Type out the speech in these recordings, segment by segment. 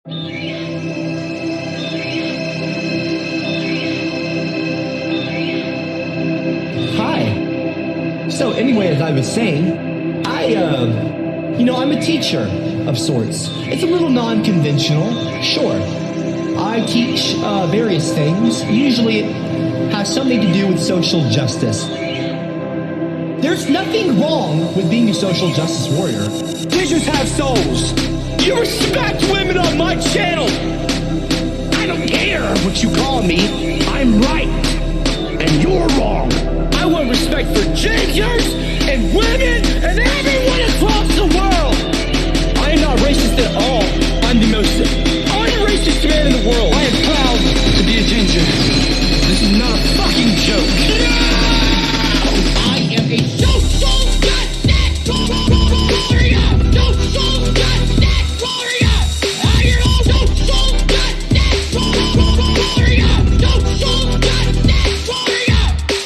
Hi. So anyway, as I was saying, I'm a teacher of sorts. It's a little non-conventional, sure. I teach various things. Usually it has something to do with social justice. There's nothing wrong with being a social justice warrior. Teachers have souls. You respect women on my channel. I don't care what you call me. I'm right. And you're wrong. I want respect for gingers and women and everyone across the world. I am not racist at all. I'm the most unracist man in the world. I am proud to be a ginger. This is not a fucking joke. I am a social justice warrior. Social justice warrior. I am a social justice warrior. Social justice warrior.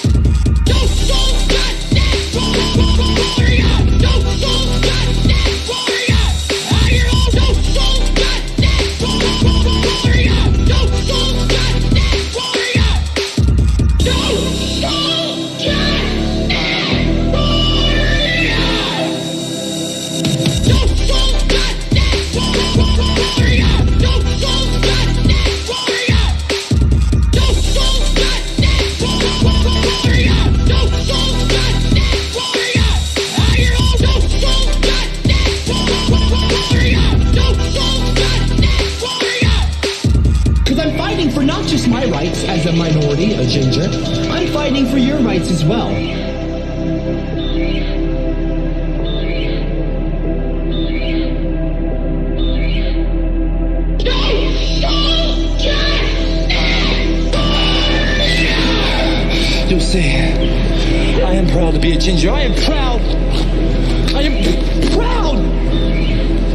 Social justice warrior. Social justice warrior. I am a social justice warrior. Social justice warrior. Because I'm fighting for not just my rights as a minority, a ginger, I'm fighting for your rights as well. You'll see, I am proud to be a ginger. I am proud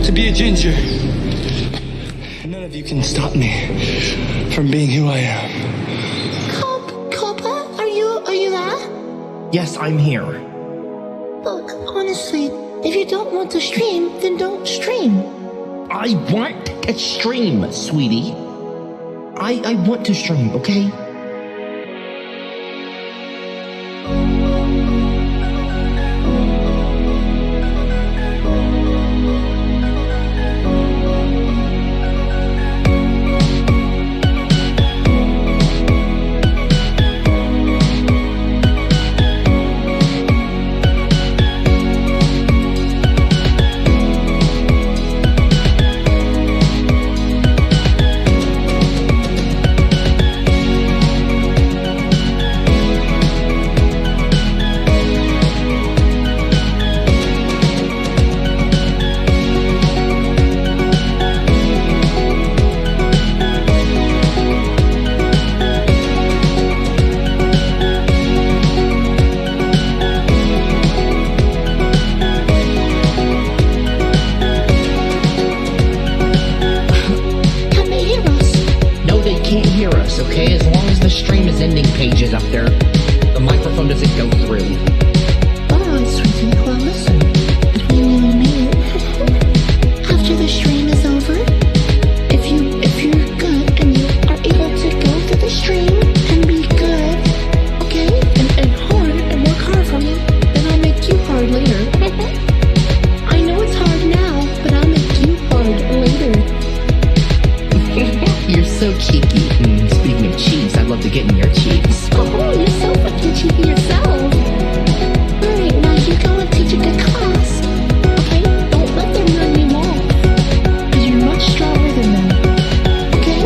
to be a ginger. None of you can stop me from being who I am. Copper, are you there? Yes, I'm here. Look, honestly, if you don't want to stream, then don't stream. I want to stream, sweetie. I want to stream, okay? Okay, as long as the stream is ending pages up there, the microphone doesn't go through. Alright, sweetie, well listen. Between you and me, after the stream is over, if you're good and you are able to go to the stream and be good, okay, and hard and work hard for me, then I'll make you hard later. I know it's hard now, but I'll make you hard later. You're so cheeky. Speaking of cheeks, I'd love to get in your cheeks. Oh, you're so fucking cheeky yourself. Alright, now you go and teach a good class. Okay? Don't let them run you off. Because you're much stronger than them. Okay?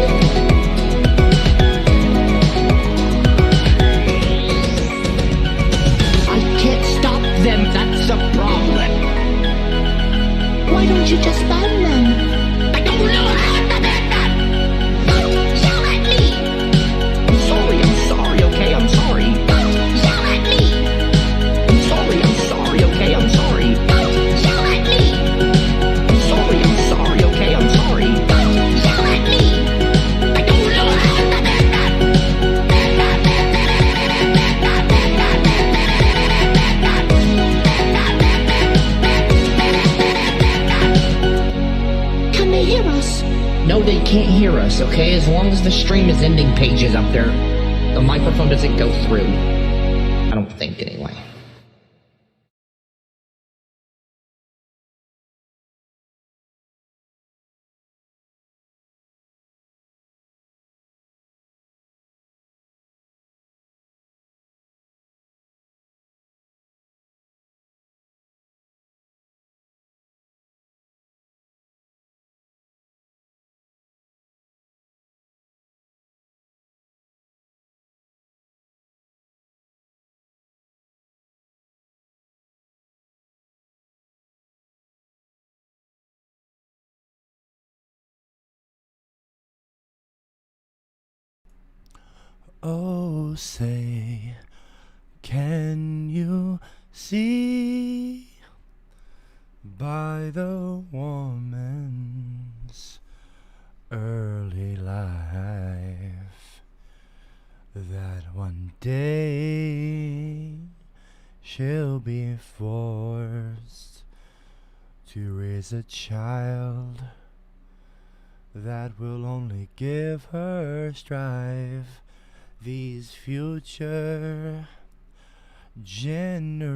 I can't stop them, that's the problem. Why don't you just ban them? I don't know how to ban them! Don't yell at me! I'm sorry, okay? I'm sorry. Don't yell at me! I'm sorry, okay? I'm sorry. Don't yell at me! I'm sorry, okay? I'm sorry. Don't yell at me! I don't know how to ban them! No, they can't hear us, okay? As long as the stream is ending pages up there, the microphone doesn't go through. I don't think, anyway. Oh, say, can you see by the woman's early life that one day she'll be forced to raise a child that will only give her strife? These future generations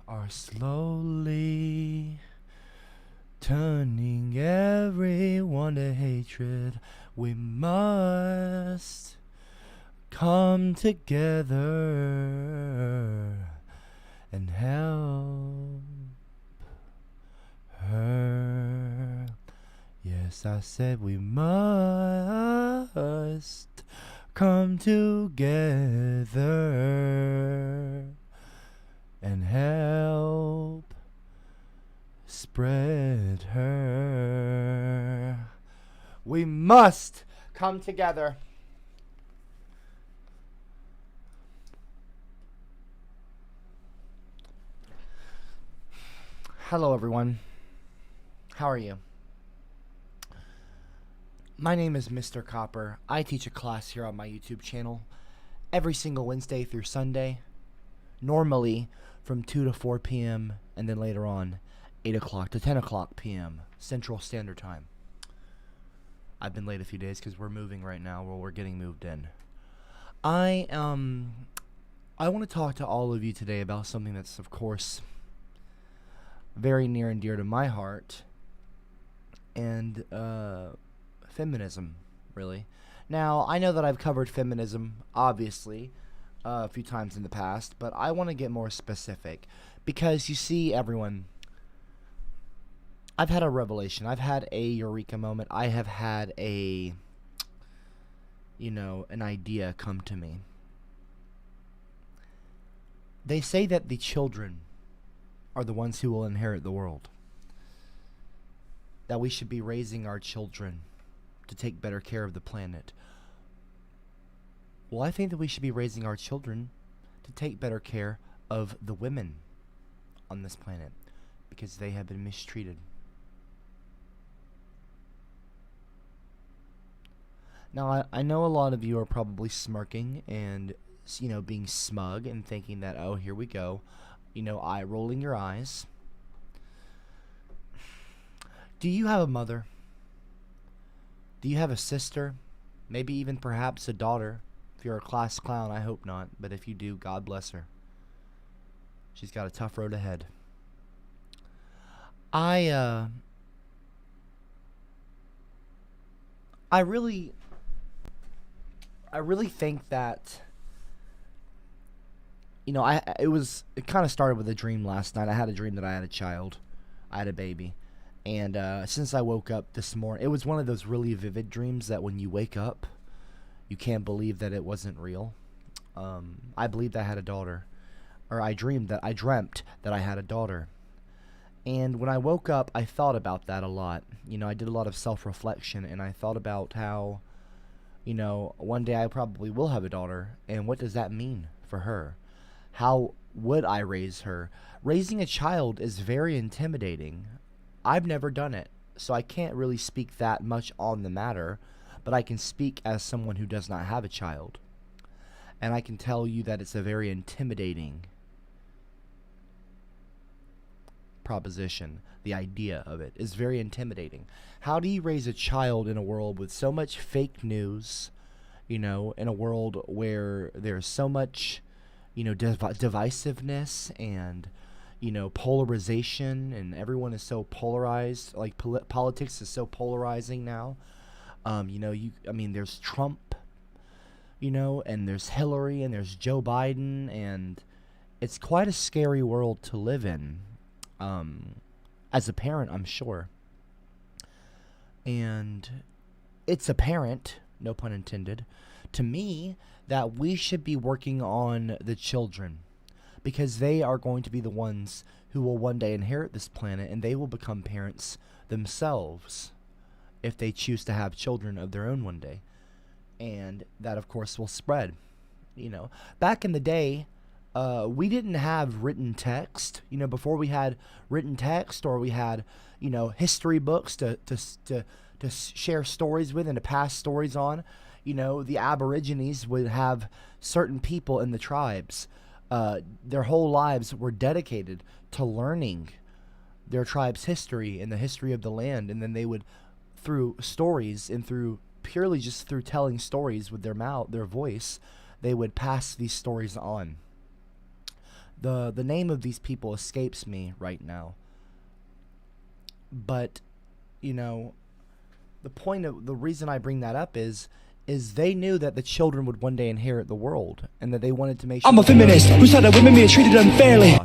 are slowly turning everyone to hatred. We must come together and help her. Yes, I said we must come together and help spread her. We must come together. Hello, everyone. How are you? My name is Mr. Copper. I teach a class here on my YouTube channel every single Wednesday through Sunday, normally from 2 to 4 p.m. and then later on 8 o'clock to 10 o'clock p.m. Central Standard Time. I've been late a few days because we're moving right now. Well, we're getting moved in. I want to talk to all of you today about something that's, of course, very near and dear to my heart, and feminism, really. Now, I know that I've covered feminism, obviously, a few times in the past, but I want to get more specific because, you see, everyone, I've had a revelation. I've had a eureka moment. I have had an idea come to me. They say that the children are the ones who will inherit the world. That we should be raising our children to take better care of the planet. Well, I think that we should be raising our children to take better care of the women on this planet because they have been mistreated. Now, I know a lot of you are probably smirking and, being smug and thinking that, oh, here we go. Eye rolling your eyes. Do you have a mother? Do you have a sister? Maybe even perhaps a daughter? If you're a class clown, I hope not. But if you do, God bless her. She's got a tough road ahead. I really think that, it kind of started with a dream last night. I had a dream that I had a child. I had a baby. And since I woke up this morning, it was one of those really vivid dreams that when you wake up, you can't believe that it wasn't real. I believed I had a daughter. Or I dreamt that I had a daughter. And when I woke up, I thought about that a lot. I did a lot of self-reflection, and I thought about how, one day I probably will have a daughter, and what does that mean for her? How would I raise her? Raising a child is very intimidating. I've never done it, so I can't really speak that much on the matter, but I can speak as someone who does not have a child. And I can tell you that it's a very intimidating proposition, the idea of it, is very intimidating. How do you raise a child in a world with so much fake news, in a world where there's so much, divisiveness and, polarization, and everyone is so polarized, like politics is so polarizing now. There's Trump, and there's Hillary, and there's Joe Biden, and it's quite a scary world to live in, as a parent, I'm sure. And it's apparent, no pun intended, to me that we should be working on the children, because they are going to be the ones who will one day inherit this planet, and they will become parents themselves if they choose to have children of their own one day. And that, of course, will spread. Back in the day, we didn't have written text. Before we had written text, or we had, history books to share stories with and to pass stories on. The Aborigines would have certain people in the tribes. Their whole lives were dedicated to learning their tribe's history and the history of the land, and then they would, through stories and purely just through telling stories with their mouth, their voice, they would pass these stories on. The name of these people escapes me right now. But, the reason I bring that up is they knew that the children would one day inherit the world, and that they wanted to make sure... I'm a feminist who said that women being treated unfairly.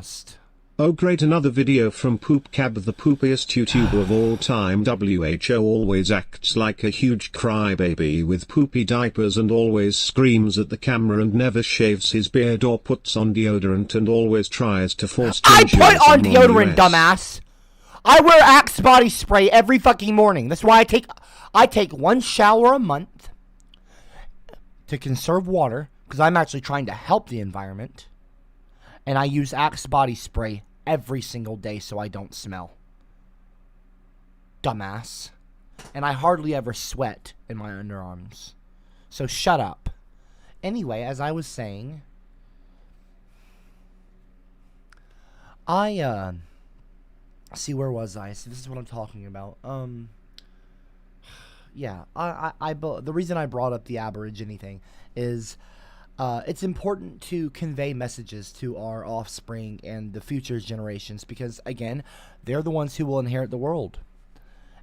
Oh great, another video from Poopcab, the poopiest YouTuber of all time. WHO always acts like a huge crybaby with poopy diapers, and always screams at the camera, and never shaves his beard or puts on deodorant, and always tries to force I put on deodorant, dumbass! I wear Axe body spray every fucking morning. That's why I take one shower a month to conserve water, because I'm actually trying to help the environment. And I use Axe body spray every single day so I don't smell. Dumbass. And I hardly ever sweat in my underarms. So shut up. Anyway, as I was saying, see, where was I? See, this is what I'm talking about. Yeah, the reason I brought up the Aborigine thing is it's important to convey messages to our offspring and the future generations, because, again, they're the ones who will inherit the world.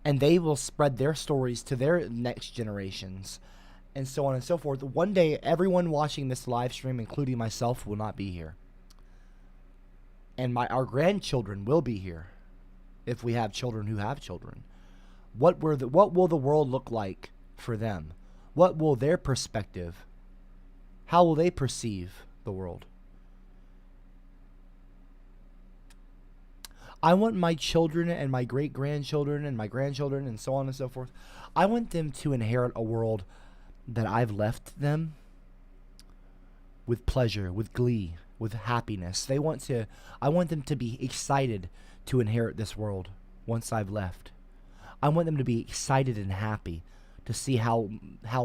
And they will spread their stories to their next generations, and so on and so forth. One day, everyone watching this live stream, including myself, will not be here. And our grandchildren will be here, if we have children who have children. What will the world look like for them? What will their perspective? How will they perceive the world? I want my children and my great-grandchildren and my grandchildren and so on and so forth, I want them to inherit a world that I've left them with pleasure, with glee, with happiness. I want them to be excited to inherit this world once I've left. I want them to be excited and happy to see how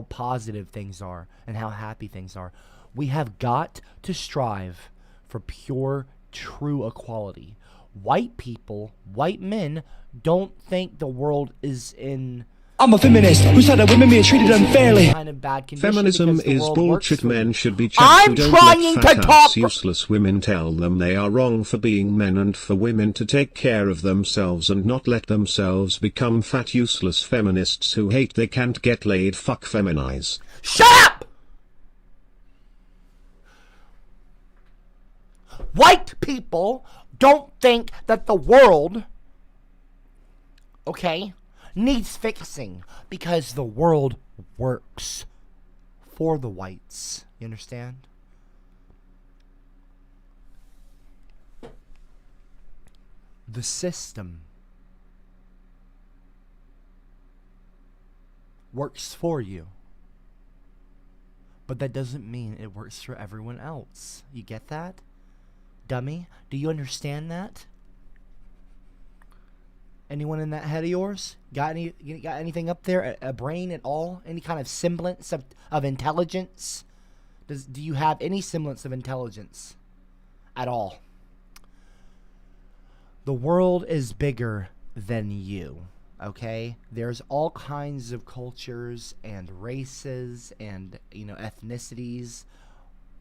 positive things are and how happy things are. We have got to strive for pure, true equality. White people, white men, don't think the world is in... I'm a feminist who said that women being treated unfairly. Kind of bad condition. Feminism is bullshit. Men should be checked. I'm Don't trying let fat to talk. ass useless women tell them they are wrong for being men, and for women to take care of themselves and not let themselves become fat useless feminists who hate they can't get laid. Fuck feminize. Shut up! White people don't think that the world, okay, needs fixing, because the world works for the whites. You understand? The system works for you, but that doesn't mean it works for everyone else. You get that? Dummy? Do you understand that? Anyone in that head of yours? Got anything up there? A brain at all? Any kind of semblance of intelligence? Do you have any semblance of intelligence at all? The world is bigger than you, okay? There's all kinds of cultures and races and, ethnicities,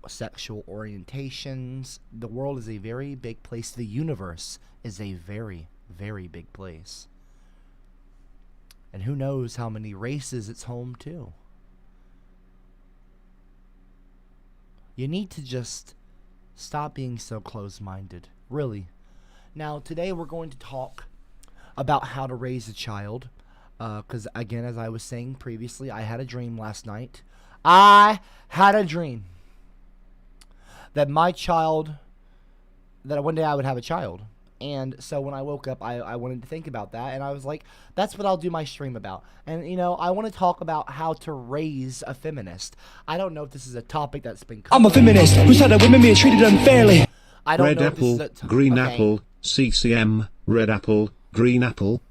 sexual orientations. The world is a very big place. The universe is a very, very big place. And who knows how many races it's home to. You need to just stop being so close-minded, really. Now, today we're going to talk about how to raise a child. Because, again, as I was saying previously, I had a dream last night. I had a dream that that one day I would have a child. And so when I woke up, I wanted to think about that. And I was like, that's what I'll do my stream about. And, I want to talk about how to raise a feminist. I don't know if this is a topic that's been covered. I'm a feminist who said that women being treated unfairly. I don't Red know apple, if this is green okay. apple, CCM, red apple, green apple.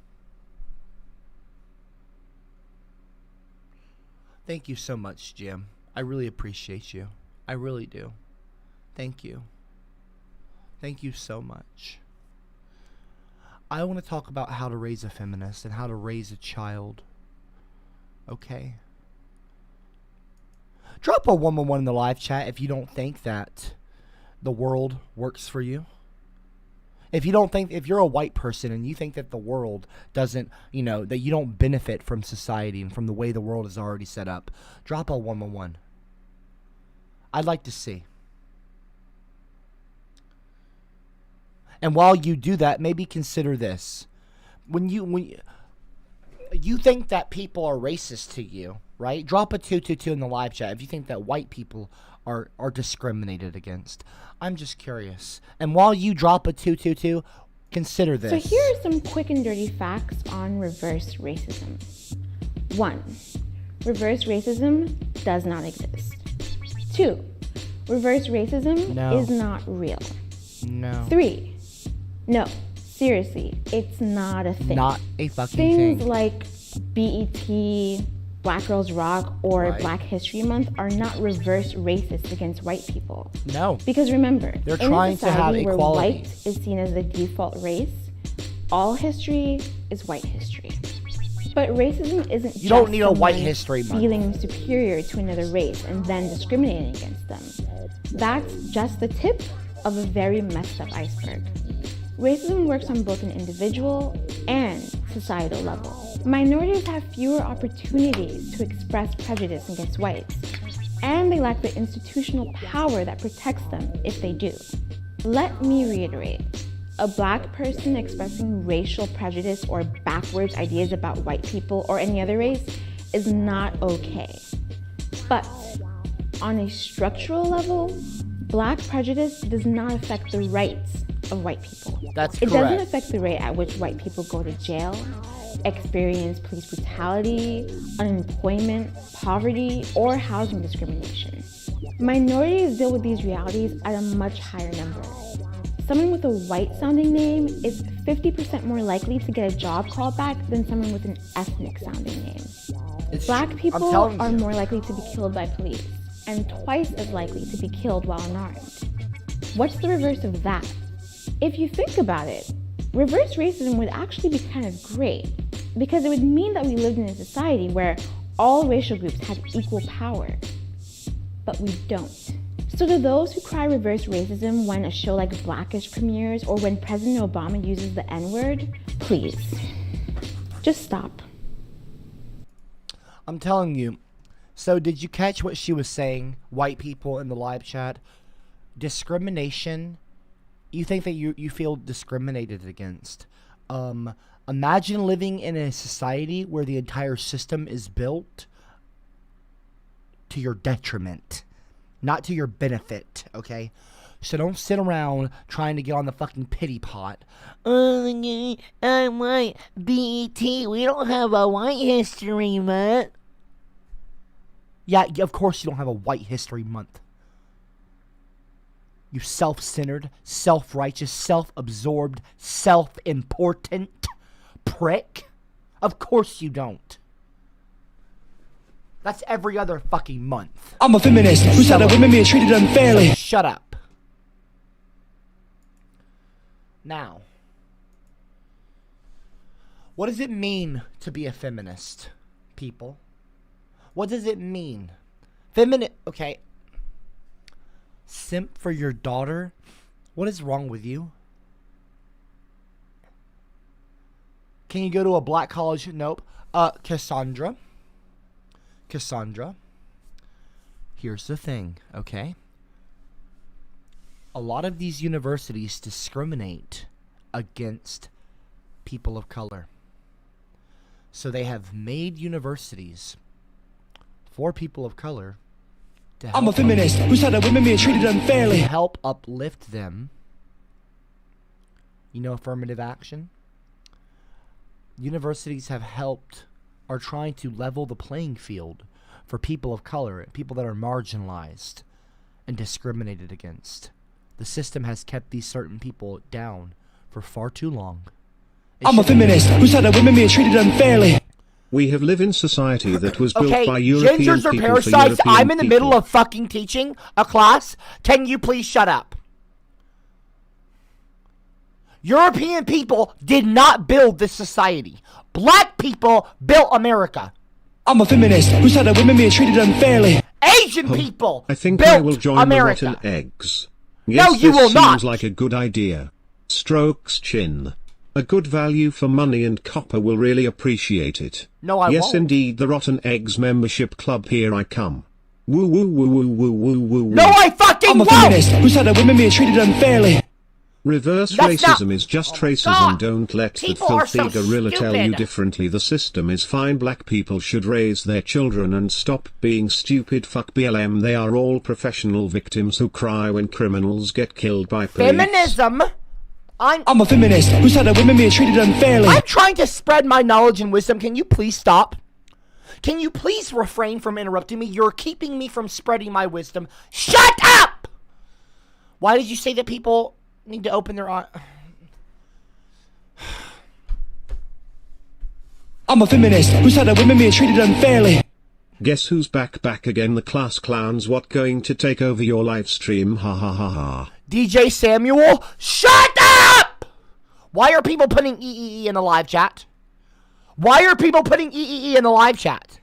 Thank you so much, Jim. I really appreciate you. I really do. Thank you. Thank you so much. I want to talk about how to raise a feminist and how to raise a child. Okay? Drop a 111 in the live chat if you don't think that the world works for you. If you're a white person and you think that the world doesn't, that you don't benefit from society and from the way the world is already set up, drop a 111. I'd like to see. And while you do that, maybe consider this. When you think that people are racist to you, right? Drop a 222 in the live chat if you think that white people are discriminated against. I'm just curious. And while you drop a 222, consider this. So here are some quick and dirty facts on reverse racism. 1. Reverse racism does not exist. 2. Reverse racism is not real. No. 3. No, seriously, it's not a thing. Not a fucking thing. thing. Like BET, Black Girls Rock, or Black History Month are not reverse racist against white people. No. Because remember, They're in trying a to have society where equality. white is seen as the default race, all history is white history. But racism isn't You don't just need a white someone history month. feeling superior to another race and then discriminating against them. That's just the tip of a very messed up iceberg. Racism works on both an individual and societal level. Minorities have fewer opportunities to express prejudice against whites, and they lack the institutional power that protects them if they do. Let me reiterate. A black person expressing racial prejudice or backwards ideas about white people or any other race is not okay. But on a structural level, black prejudice does not affect the rights of white people. That's It correct. doesn't affect the rate at which white people go to jail, experience police brutality, unemployment, poverty, or housing discrimination. Minorities deal with these realities at a much higher number. Someone with a white-sounding name is 50% more likely to get a job callback than someone with an ethnic-sounding name. Black people are more likely to be killed by police, and twice as likely to be killed while unarmed. What's the reverse of that? If you think about it, reverse racism would actually be kind of great, because it would mean that we lived in a society where all racial groups had equal power. But we don't. So to those who cry reverse racism when a show like Blackish premieres or when President Obama uses the N-word, please, just stop. I'm telling you. So did you catch what she was saying, white people in the live chat? Discrimination. You think that you feel discriminated against. Imagine living in a society where the entire system is built to your detriment, not to your benefit, okay? So don't sit around trying to get on the fucking pity pot. Oh, I'm white. BET, we don't have a white history month. Yeah, of course you don't have a white history month. You self-centered, self-righteous, self-absorbed, self-important prick. Of course you don't. That's every other fucking month. I'm a feminist who said that women being treated unfairly. Shut up. Now, What does it mean to be a feminist, people? What does it mean? Okay. Simp for your daughter? What is wrong with you? Can you go to a black college? Nope. Cassandra. Here's the thing, okay? A lot of these universities discriminate against people of color. So they have made universities for people of color to help. I'm a feminist who said that women being treated unfairly. To help uplift them. You know, affirmative action. Universities have helped, are trying to level the playing field for people of color, people that are marginalized and discriminated against. The system has kept these certain people down for far too long. I'm a feminist who said that women being treated unfairly. We have lived in society that was built by European gingers people are parasites. for European I'm in the middle people. of fucking teaching a class. Can you please shut up? European people did not build this society. Black people built America. I'm a feminist who said that women being treated unfairly. Asian people I think built I will join America. the rotten eggs. Yes, No, you this will seems not. like a good idea. Strokes chin. A good value for money, and Copper will really appreciate it. No, I yes, won't. indeed, the Rotten Eggs membership club, here I come. Woo woo woo woo woo woo woo woo. No, I fucking I'm a won't! feminist who said that women being treated unfairly. Reverse That's racism not- is just Oh my racism. God. Don't let the People are filthy so gorilla tell you stupid. differently. The system is fine. Black people should raise their children and stop being stupid. Fuck BLM. They are all professional victims who cry when criminals get killed by police. Feminism. I'm a feminist who said that women being treated unfairly. I'm trying to spread my knowledge and wisdom. Can you please stop? Can you please refrain from interrupting me? You're keeping me from spreading my wisdom. Shut up! Why did you say that people need to open their eyes? I'm a feminist who said that women being treated unfairly. Guess who's back again? The class clowns. What going to take over your live stream? Ha ha ha ha. DJ Samuel, shut up! Why are people putting EEE in the live chat? Why are people putting EEE in the live chat?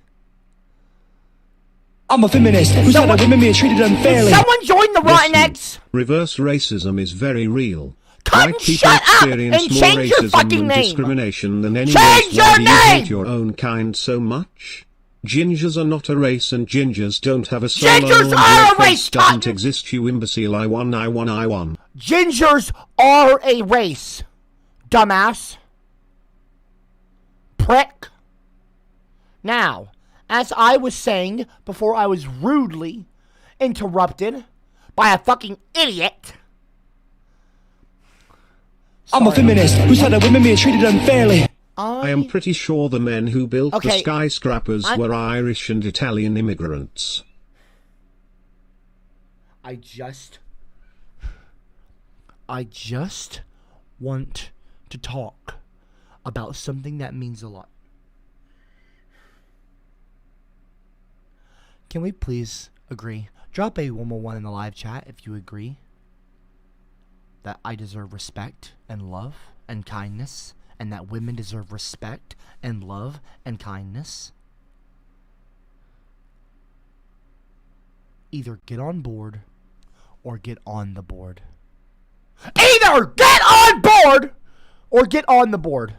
I'm a feminist who said that women being treated unfairly. Someone join the Rotten Listen, Eggs. Reverse racism is very real. Cut and White people shut up experience and more change your racism fucking and name. discrimination than anyone Change else. your Why do you name! hate your own kind so much? Gingers are not a race, and gingers don't have a soul. Gingers and are your a race, face doesn't Cotton! exist, you imbecile. I won. Gingers are a race, dumbass. Prick. Now, as I was saying before I was rudely interrupted by a fucking idiot. I'm a feminist who said that women being treated unfairly. I am pretty sure the men who built the Okay, skyscrapers were Irish and Italian immigrants. I just want to talk about something that means a lot. Can we please agree? Drop a 111 in the live chat if you agree that I deserve respect and love and kindness, and that women deserve respect and love and kindness. Either get on board or get on the board. Either get on board or get on the board.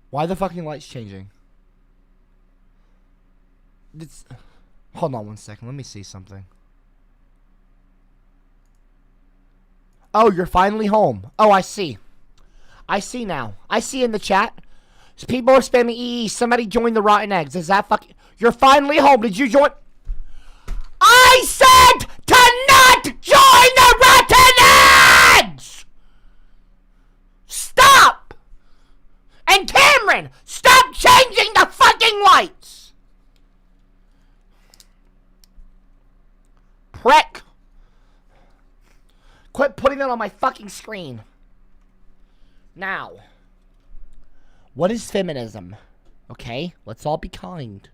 Why are the fucking lights changing? Hold on one second. Let me see something. Oh, you're finally home. Oh, I see. I see now. I see in the chat. People are spamming EE. Somebody join the Rotten Eggs. Is that fucking... You're finally home. Did you join... I said to not join the Rotten Eggs! Stop! And Cameron, stop changing the fucking lights! Prick. Quit putting that on my fucking screen. Now, what is feminism? Okay, let's all be kind.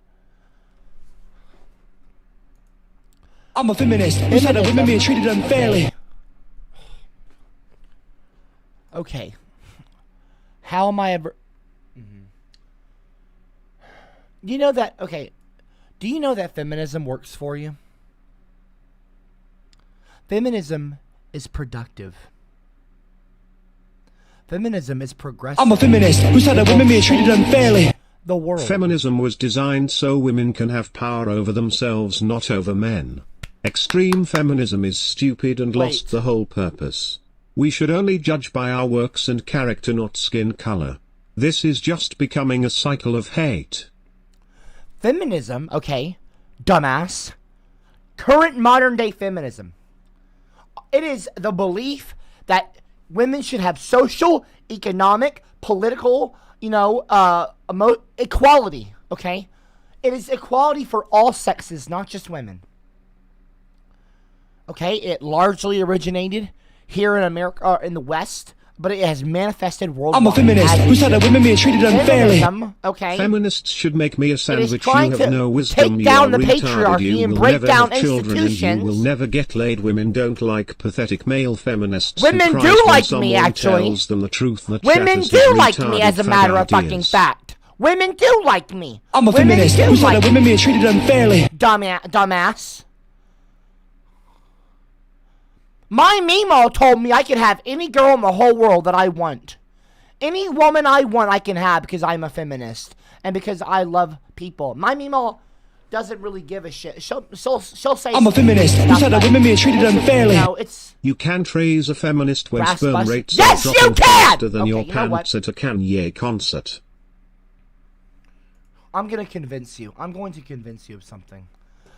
I'm a feminist who said that women being treated unfairly. Okay. How am I ever... You know that... Okay. Do you know that feminism works for you? Feminism is productive. Feminism is progressive. I'm a feminist who said that women being treated unfairly. The world. Feminism was designed so women can have power over themselves, not over men. Extreme feminism is stupid and lost the whole purpose. We should only judge by our works and character, not skin color. This is just becoming a cycle of hate. Feminism, okay, dumbass. Current modern day feminism. It is the belief that women should have social, economic, political, equality, okay? It is equality for all sexes, not just women. Okay, it largely originated here in America, in the West, but it has manifested worldwide. I'm a feminist who said that women being treated unfairly. Okay. Feminists should make me a sandwich. You trying have to no wisdom. take down You are the retarded. patriarchy You and will break never down have children, and you will institutions. never get laid. Women don't like pathetic male feminists. Women who cries do when like me, someone actually. tells them the truth that Women shatters do their like me, retarded as a matter fag of fucking ideas. fact. Women do like me. I'm a Women feminist do who said like that women being treated unfairly. Dumbass. My Mimo told me I could have any girl in the whole world that I want. Any woman I want I can have because I'm a feminist and because I love people. My Mimo doesn't really give a shit. She'll say I'm a feminist who said that women being treated unfairly. You can't raise a feminist when Brass sperm bus- rates Yes, are you dropping can! faster than Okay, your you know what? pants at a Kanye concert. I'm going to convince you. I'm going to convince you of something.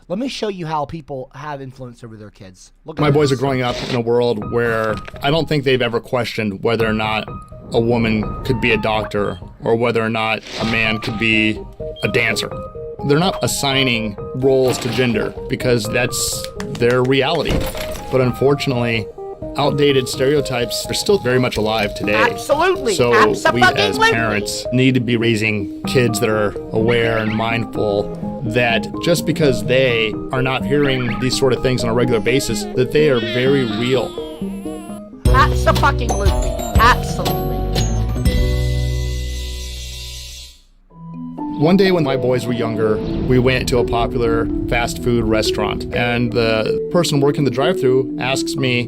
Let me show you how people have influence over their kids. Look at My boys are this. growing up in a world where I don't think they've ever questioned whether or not a woman could be a doctor or whether or not a man could be a dancer. They're not assigning roles to gender because that's their reality. But unfortunately, outdated stereotypes are still very much alive today. Absolutely. So we as Abso-fucking-lutely. parents need to be raising kids that are aware and mindful that just because they are not hearing these sort of things on a regular basis, that they are very real. Abso-fucking-lutely. Absolutely. One day when my boys were younger, we went to a popular fast food restaurant, and the person working the drive-thru asks me,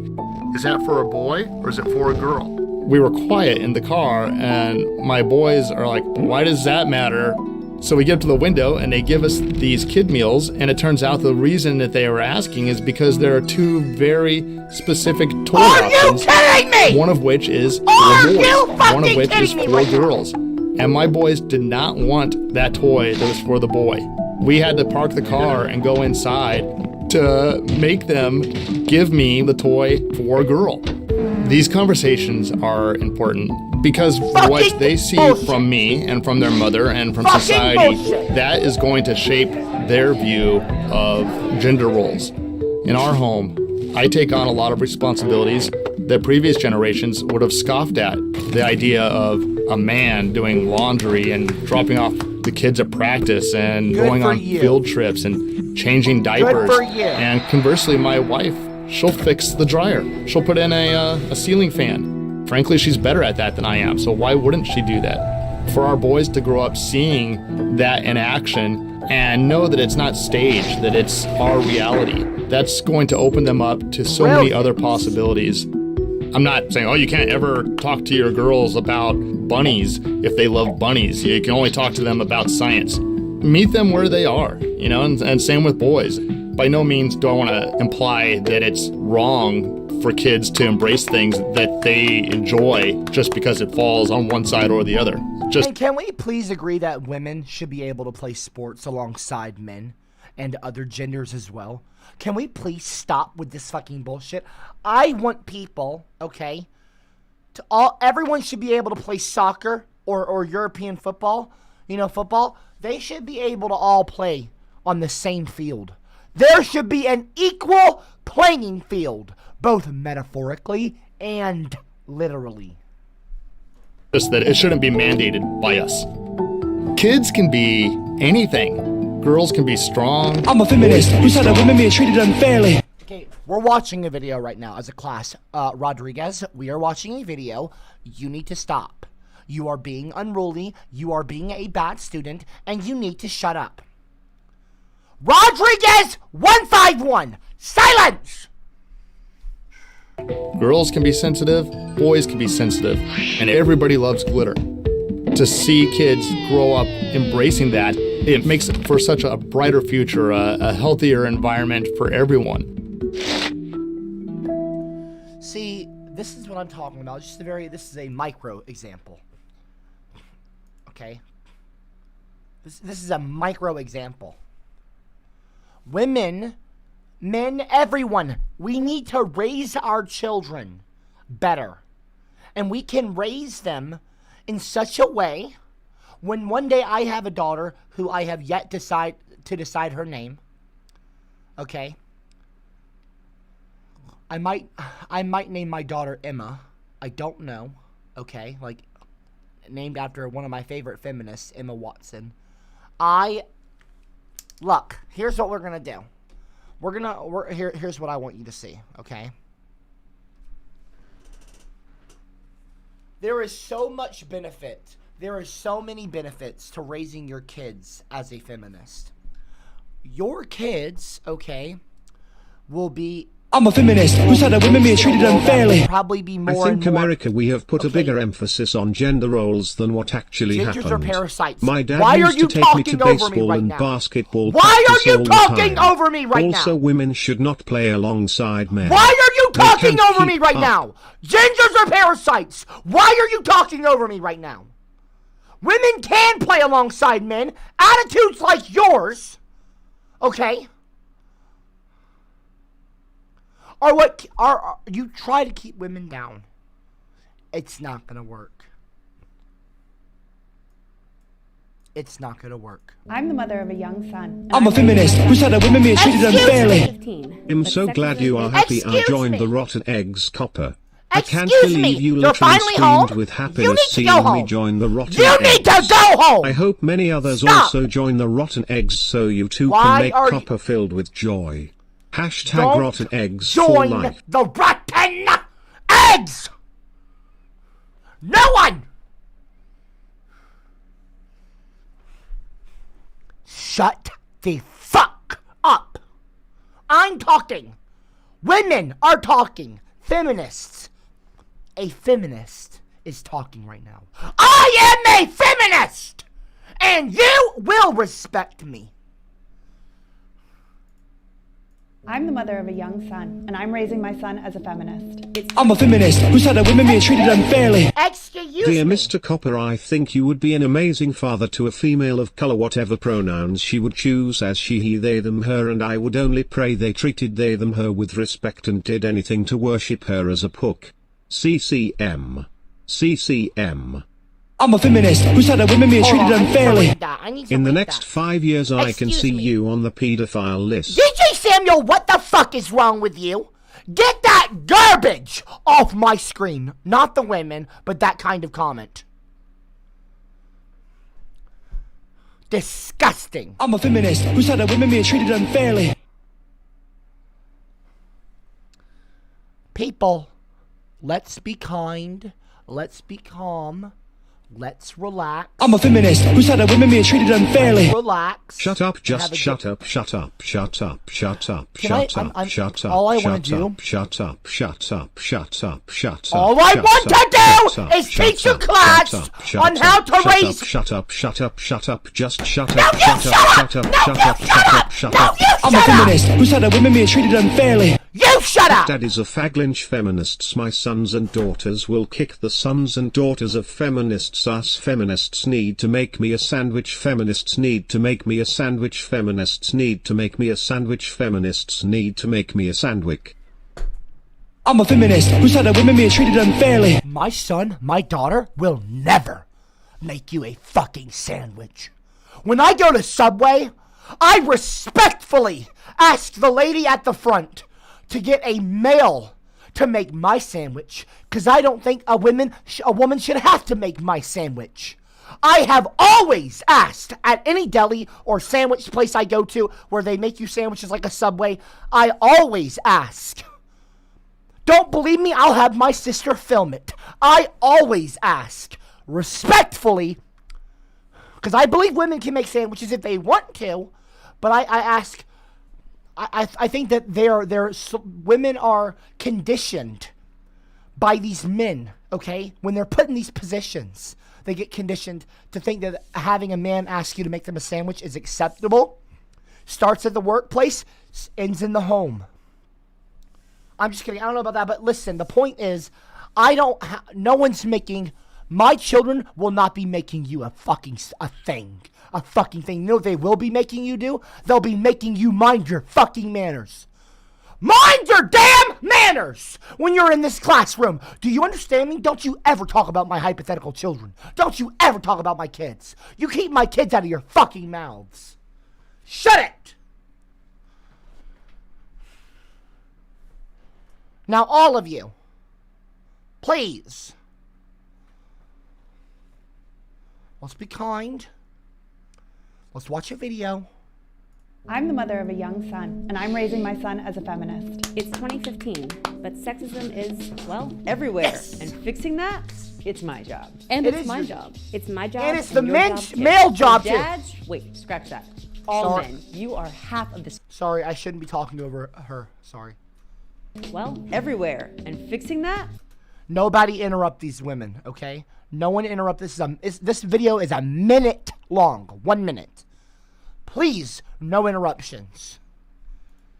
"Is that for a boy or is it for a girl?" We were quiet in the car, and my boys are like, "Why does that matter?" So we get up to the window and they give us these kid meals, and it turns out the reason that they were asking is because there are two very specific toy options. Kidding me? One of which is Are for boys, you one of fucking which is kidding me for right now? girls. And my boys did not want that toy that was for the boy. We had to park the car and go inside to make them give me the toy for a girl. These conversations are important because what they see bullshit. from me and from their mother and from Fucking society, bullshit. that is going to shape their view of gender roles. In our home, I take on a lot of responsibilities that previous generations would have scoffed at. The idea of a man doing laundry and dropping off the kids at practice and Good going for on you. field trips and changing diapers. for you. And conversely, my wife, she'll fix the dryer. She'll put in a ceiling fan. Frankly, she's better at that than I am, so why wouldn't she do that? For our boys to grow up seeing that in action and know that it's not staged, that it's our reality, that's going to open them up to so many other possibilities. I'm not saying, oh, you can't ever talk to your girls about bunnies if they love bunnies. You can only talk to them about science. Meet them where they are, and same with boys. By no means do I want to imply that it's wrong for kids to embrace things that they enjoy just because it falls on one side or the other. And can we please agree that women should be able to play sports alongside men and other genders as well? Can we please stop with this fucking bullshit? I want people, okay, everyone should be able to play soccer or European football, football. They should be able to all play on the same field. There should be an equal playing field, both metaphorically and literally. Just that it shouldn't be mandated by us. Kids can be anything. Girls can be strong. I'm a feminist who said that women being treated unfairly. Okay, we're watching a video right now as a class. Rodriguez, we are watching a video. You need to stop. You are being unruly. You are being a bad student, and you need to shut up. Rodriguez 151, silence! Girls can be sensitive, boys can be sensitive, and everybody loves glitter. To see kids grow up embracing that, it makes it for such a brighter future, a healthier environment for everyone. See, this is what I'm talking about. This is a micro example. Okay? This is a micro example. Women, men, everyone, we need to raise our children better. And we can raise them in such a way when one day I have a daughter who I have yet to decide her name. Okay? I might name my daughter Emma. I don't know. Okay? Like, named after one of my favorite feminists, Emma Watson. Look, here's what we're gonna do. Here's what I want you to see, okay? There is so much benefit. There are so many benefits to raising your kids as a feminist. Your kids, okay, will be... I'm a feminist who said that women being treated unfairly. Probably be more. I think and more, America, we have put a bigger emphasis on gender roles than what actually Gingers happened. are parasites. My dad Why used are you to take me to talking over me baseball right and now? basketball Why practice are you all the talking time. over me right now? Also, women should not play alongside men. Why are you They talking can't over me keep right up. now? Gingers are parasites. Why are you talking over me right now? Women can play alongside men. Attitudes like yours, okay, are what are you try to keep women down. It's not gonna work. It's not gonna work. I'm the mother of a young son. I'm a feminist who said that women being treated unfairly. 15. I'm so glad you are happy I Excuse joined me. the Rotten Eggs, Copper. I can't Excuse me. believe you You're literally finally screamed home? with You happiness need to seeing go me home. join the Rotten You Eggs. need to go home. I hope many others Stop. also join the Rotten Eggs so you too Why can make are you- Copper filled with joy. Hashtag Don't Rotten Eggs for join life. the rotten eggs. No one. Shut the fuck up. I'm talking. Women are talking. Feminists. A feminist is talking right now. I am a feminist! And you will respect me. I'm the mother of a young son, and I'm raising my son as a feminist. I'm a feminist who said that women being treated unfairly. Excuse Dear me. Mr. Copper, I think you would be an amazing father to a female of color, whatever pronouns she would choose as she, he, they, them, her, and I would only pray they treated they, them, her with respect and did anything to worship her as a puck. CCM. CCM. I'm a feminist who said that women being treated unfairly. In the next 5 years I can Excuse see me. you on the pedophile list. DJ Samuel, what the fuck is wrong with you? Get that garbage off my screen. Not the women, but that kind of comment. Disgusting. I'm a feminist who said that women being treated unfairly. People, let's be kind. Let's be calm. Let's relax. I'm a feminist who said that women being treated unfairly. Relax. Shut up, Have just a shut good- up, shut up, shut up, shut up, Can I- shut up, I'm- shut up, all I wanna shut do- up, shut up, shut up, shut up, shut up. All I shut want to up, do shut up, is shut teach you up, class shut up, shut on up, how to shut raise- up, shut up, shut up, shut up, just shut No, up, you shut up, shut shut up! up, No, shut you up, shut shut up! up, shut No, up. you I'm a shut up! feminist who said that women being treated unfairly. You shut up! Dad is a faglinch feminists. My sons and daughters will kick the sons and daughters of feminists. Us feminists need to make me a sandwich. Feminists need to make me a sandwich. Feminists need to make me a sandwich. Feminists need to make me a sandwich. I'm a feminist who said that women being treated unfairly. My son, my daughter will never make you a fucking sandwich. When I go to Subway, I respectfully ask the lady at the front to get a male to make my sandwich, because I don't think a woman should have to make my sandwich. I have always asked at any deli or sandwich place I go to where they make you sandwiches like a Subway. I always ask. Don't believe me? I'll have my sister film it. I always ask respectfully, because I believe women can make sandwiches if they want to, but I ask. I think that women are conditioned by these men. Okay, when they're put in these positions, they get conditioned to think that having a man ask you to make them a sandwich is acceptable. Starts at the workplace, ends in the home. I'm just kidding. I don't know about that, but listen, the point is, no one's making, my children will not be making you a fucking thing. You know what they will be making you do? They'll be making you mind your fucking manners. Mind your damn manners when you're in this classroom. Do you understand me? Don't you ever talk about my hypothetical children. Don't you ever talk about my kids. You keep my kids out of your fucking mouths. Shut it! Now, all of you, please, let's be kind. Let's watch a video. I'm the mother of a young son, and I'm raising my son as a feminist. It's 2015, but sexism is, well, everywhere. Yes. And fixing that, it's my job. And it's my job. It's my job. And it's the your male job too. Dads, wait, scratch that. All Sorry. men, you are half of this. Sorry, I shouldn't be talking over her. Sorry. Well, Everywhere. And fixing that, Nobody interrupt these women, okay? No one interrupt. This video is a minute long. 1 minute. Please, no interruptions.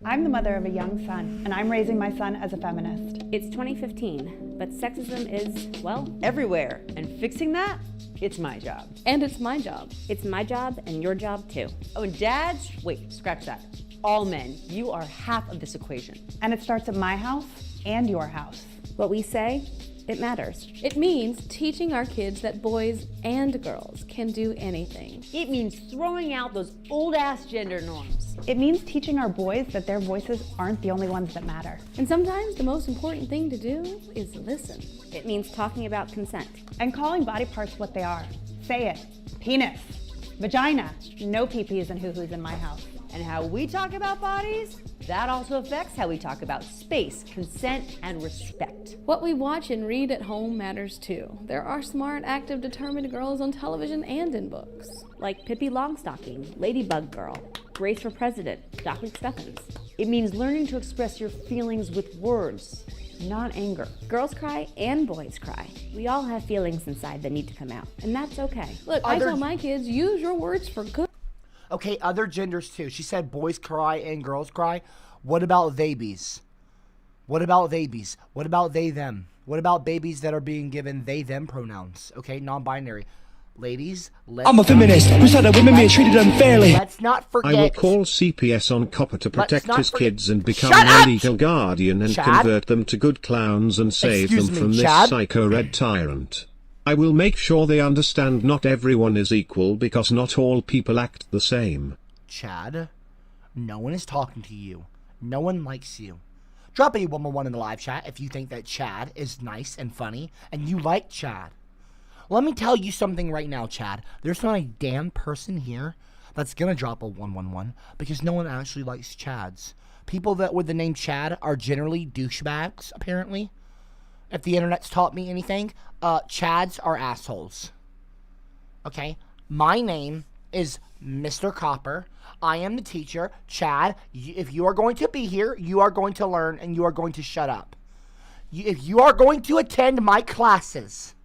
I'm the mother of a young son, and I'm raising my son as a feminist. it's 2015, but sexism is, well, everywhere. And fixing that, it's my job. and it's my job. It's my job and your job too. Oh, and dads, wait, scratch that. All men, you are half of this equation. And it starts at my house and your house. What we say, it matters. It means teaching our kids that boys and girls can do anything. It means throwing out those old-ass gender norms. It means teaching our boys that their voices aren't the only ones that matter. And sometimes the most important thing to do is listen. It means talking about consent. And calling body parts what they are. Say it. Penis. Vagina. No pee-pees and hoo-hoos in my house. And how we talk about bodies, that also affects how we talk about space, consent, and respect. What we watch and read at home matters too. There are smart, active, determined girls on television and in books. Like Pippi Longstocking, Ladybug Girl, Race for President, Doc Stuffins. It means learning to express your feelings with words, not anger. Girls cry and boys cry. We all have feelings inside that need to come out, and that's okay. Look, I tell my kids, use your words for good. Okay, other genders too. She said boys cry and girls cry. What about babies? What about babies? What about they, them? What about babies that are being given they, them pronouns? Okay, non-binary. Ladies, I'm a feminist who said that women being treated unfairly. Let's not forget. I will call CPS on Copper to protect his kids and become Shut their up! legal guardian and Chad? convert them to good clowns and save Excuse them me, from this Chad? psycho red tyrant. I will make sure they understand not everyone is equal because not all people act the same. Chad, no one is talking to you. No one likes you. Drop a 111 in the live chat if you think that Chad is nice and funny and you like Chad. Let me tell you something right now, Chad. There's not a damn person here that's gonna drop a 111 because no one actually likes Chads. People that with the name Chad are generally douchebags, apparently. If the internet's taught me anything, Chads are assholes. Okay? My name is Mr. Copper. I am the teacher. Chad, if you are going to be here, you are going to learn and you are going to shut up. If you are going to attend my classes,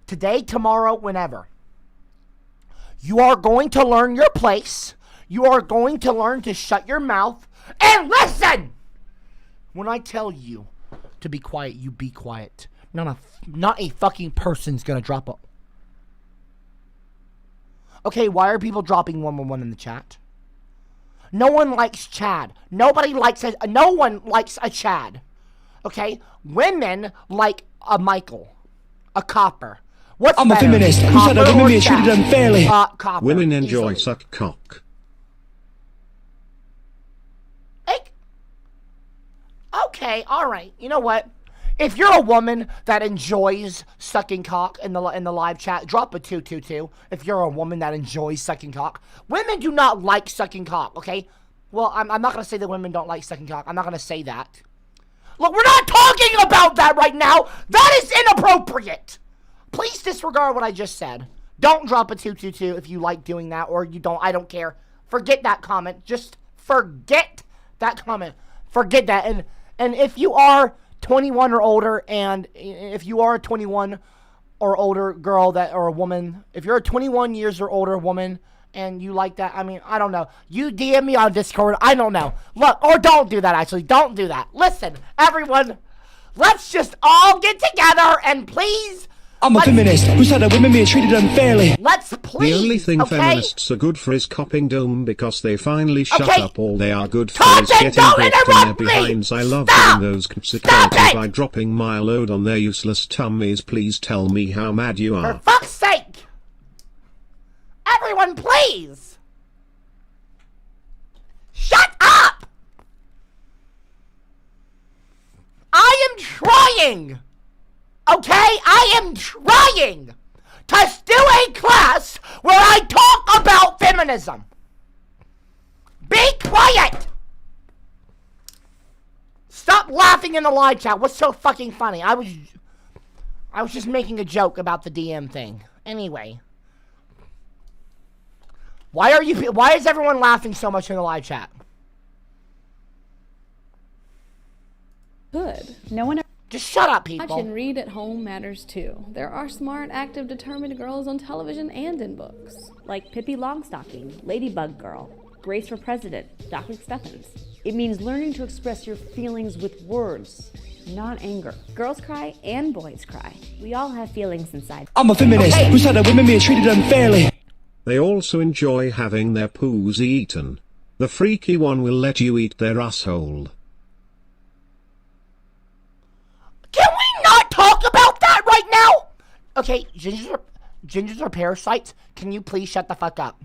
today, tomorrow, whenever, you are going to learn your place. You are going to learn to shut your mouth and listen! When I tell you to be quiet, you be quiet. Not a fucking person's gonna drop a... Okay, why are people dropping 111 in the chat? No one likes Chad. No one likes a Chad. Okay? Women like a Michael. A Copper. What's I'm better, a feminist who said that Copper women or being treated Chad? unfairly. Copper. Women enjoy easily. suck cock. Okay, alright. You know what? If you're a woman that enjoys sucking cock in the live chat, drop a 222. If you're a woman that enjoys sucking cock, women do not like sucking cock. Okay, well, I'm not gonna say that women don't like sucking cock. I'm not gonna say that. Look, we're not talking about that right now. That is inappropriate. Please disregard what I just said. Don't drop a 222 if you like doing that, or you don't. I don't care. Forget that comment. Just forget that comment. Forget that. And if you are 21 or older, and if you are a 21 or older girl or a woman, if you're a 21 years or older woman and you like that, I mean, I don't know. You DM me on Discord. I don't know. Look, or don't do that, actually. Don't do that. Listen, everyone, let's just all get together and please... I'm a feminist who said that women being treated unfairly. Let's please, The only thing okay? feminists are good for is copping dome because they finally shut Okay. up. All they are good for Stop is it! getting Don't blocked in interrupt their me! behinds. I love Stop! giving those Stop security it! by dropping my load on their useless tummies. Please tell me how mad you For are. fuck's sake! Everyone, please! Shut up! I am trying! Okay? I am trying to do a class where I talk about feminism. Be quiet! Stop laughing in the live chat. What's so fucking funny? I was just making a joke about the DM thing. Anyway. Why is everyone laughing so much in the live chat? Good. No one Just shut up, Watch people. and read at home matters too. There are smart, active, determined girls on television and in books. Like Pippi Longstocking, Ladybug Girl, Grace for President, Doc McStuffins. It means learning to express your feelings with words, not anger. Girls cry and boys cry. We all have feelings inside. I'm a feminist who said that women being treated unfairly. They also enjoy having their poos eaten. The freaky one will let you eat their asshole. Can we not talk about that right now? Okay, gingers are parasites. Can you please shut the fuck up?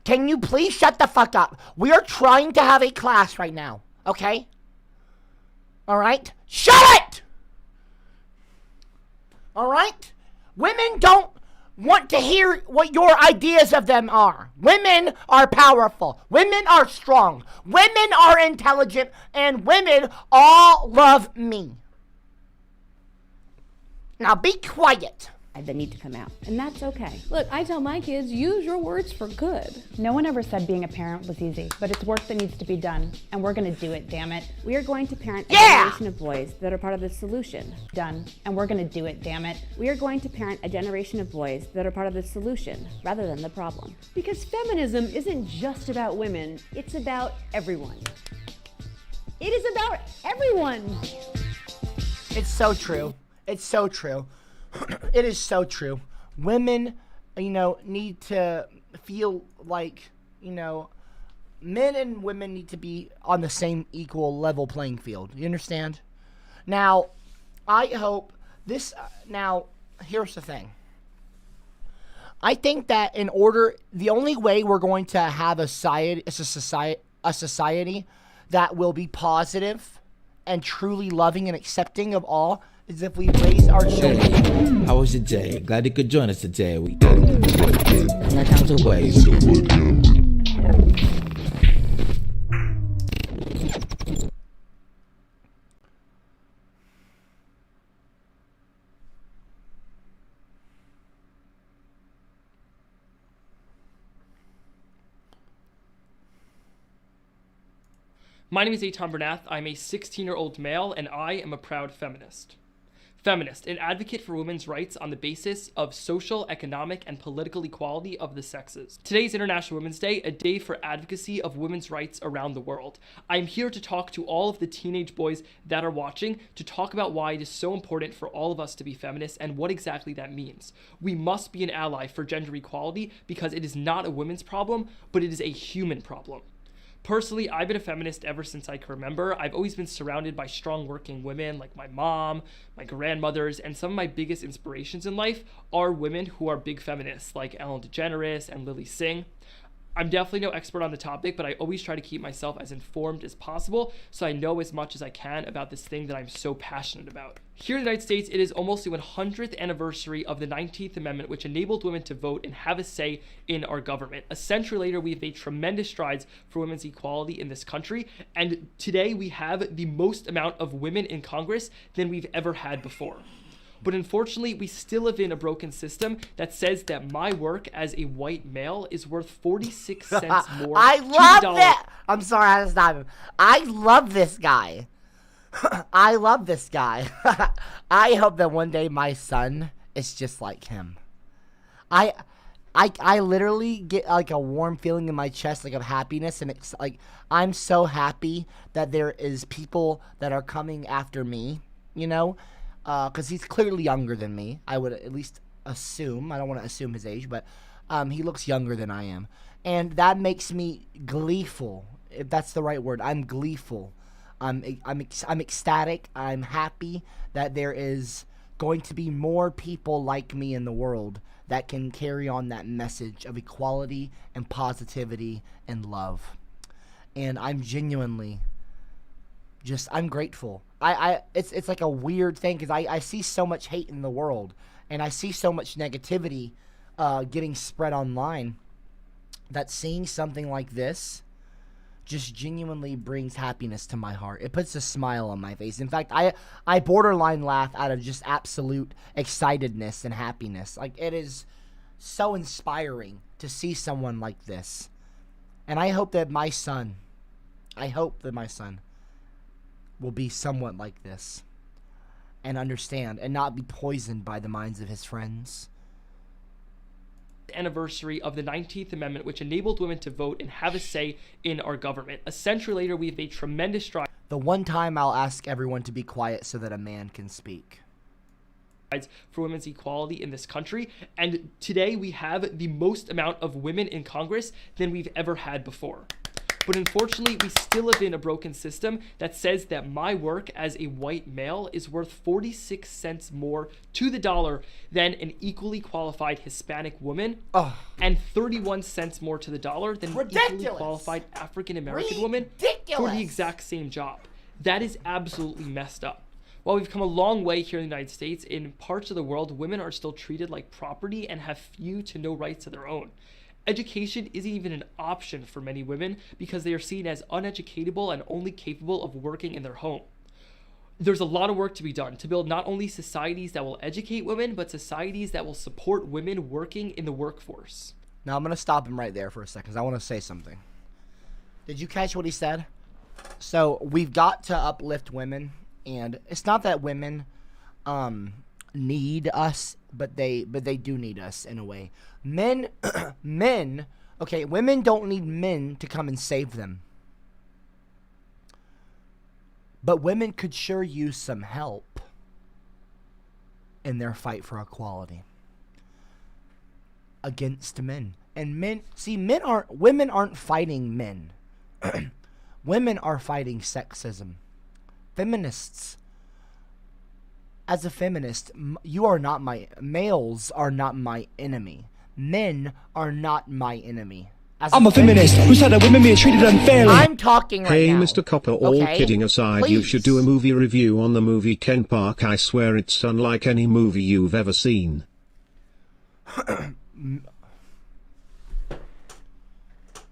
Can you please shut the fuck up? We are trying to have a class right now, okay? Alright? Shut it! Alright? Women don't want to hear what your ideas of them are. Women are powerful. Women are strong. Women are intelligent. And women all love me. Now be quiet. That need to come out, and that's okay. Look, I tell my kids, use your words for good. No one ever said being a parent was easy, but it's work that needs to be done, and we're gonna do it, damn it. We are going to parent a Yeah! generation of boys that are part of the solution. Done, and we're gonna do it, damn it. We are going to parent a generation of boys that are part of the solution rather than the problem. Because feminism isn't just about women, it's about everyone. It is about everyone. It's so true. It's so true. It is so true. Women, need to feel like, men and women need to be on the same equal level playing field. You understand? Now, I hope this, here's the thing. I think that the only way we're going to have a society that will be positive and truly loving and accepting of all is if we raise our children. How was your day? Glad you could join us today. We got that comes away. My name is Eitan Bernath. I'm a 16-year-old male, and I am a proud feminist. Feminist, an advocate for women's rights on the basis of social, economic, and political equality of the sexes. Today is International Women's Day, a day for advocacy of women's rights around the world. I'm here to talk to all of the teenage boys that are watching, to talk about why it is so important for all of us to be feminists and what exactly that means. We must be an ally for gender equality because it is not a women's problem, but it is a human problem. Personally, I've been a feminist ever since I can remember. I've always been surrounded by strong working women like my mom, my grandmothers, and some of my biggest inspirations in life are women who are big feminists like Ellen DeGeneres and Lily Singh. I'm definitely no expert on the topic, but I always try to keep myself as informed as possible so I know as much as I can about this thing that I'm so passionate about. Here in the United States, it is almost the 100th anniversary of the 19th Amendment, which enabled women to vote and have a say in our government. A century later, we've made tremendous strides for women's equality in this country, and today we have the most amount of women in Congress than we've ever had before. But unfortunately, we still live in a broken system that says that my work as a white male is worth 46 cents more I to love the dollar. that. I'm sorry, I had to stop him. I love this guy. I love this guy. I hope that one day my son is just like him. I literally get like a warm feeling in my chest, like of happiness, and it's like I'm so happy that there is people that are coming after me, you know, because he's clearly younger than me. I would at least assume. I don't want to assume his age, but he looks younger than I am, and that makes me gleeful, if that's the right word. I'm gleeful. I'm ecstatic. I'm happy that there is going to be more people like me in the world that can carry on that message of equality and positivity and love. And I'm genuinely I'm grateful. It's like a weird thing because I see so much hate in the world, and I see so much negativity getting spread online, that seeing something like this just genuinely brings happiness to my heart. It puts a smile on my face. In fact, I borderline laugh out of just absolute excitedness and happiness. Like, it is so inspiring to see someone like this. And I hope that my son will be somewhat like this and understand and not be poisoned by the minds of his friends. Anniversary of the 19th Amendment, which enabled women to vote and have a say in our government. A century later, we've made tremendous strides. The one time I'll ask everyone to be quiet so that a man can speak. For women's equality in this country, and today we have the most amount of women in Congress than we've ever had before. But unfortunately, we still live in a broken system that says that my work as a white male is worth 46 cents more to the dollar than an equally qualified Hispanic woman, and 31 cents more to the dollar than an equally qualified African American woman for the exact same job. That is absolutely messed up. While we've come a long way here in the United States, in parts of the world, women are still treated like property and have few to no rights of their own. Education isn't even an option for many women because they are seen as uneducatable and only capable of working in their home. There's a lot of work to be done to build not only societies that will educate women, but societies that will support women working in the workforce. Now, I'm going to stop him right there for a second because I want to say something. Did you catch what he said? So, we've got to uplift women, and it's not that women need us, but they do need us in a way. Women don't need men to come and save them. But women could sure use some help in their fight for equality against men. And women aren't fighting men. Women are fighting sexism. Feminists. As a feminist, males are not my enemy. Men are not my enemy. I'm a feminist who said that women being treated unfairly. I'm talking right Hey, now. Mr. Copper, all Okay? kidding aside, you should do a movie review on the movie Ken Park. I swear it's unlike any movie you've ever seen.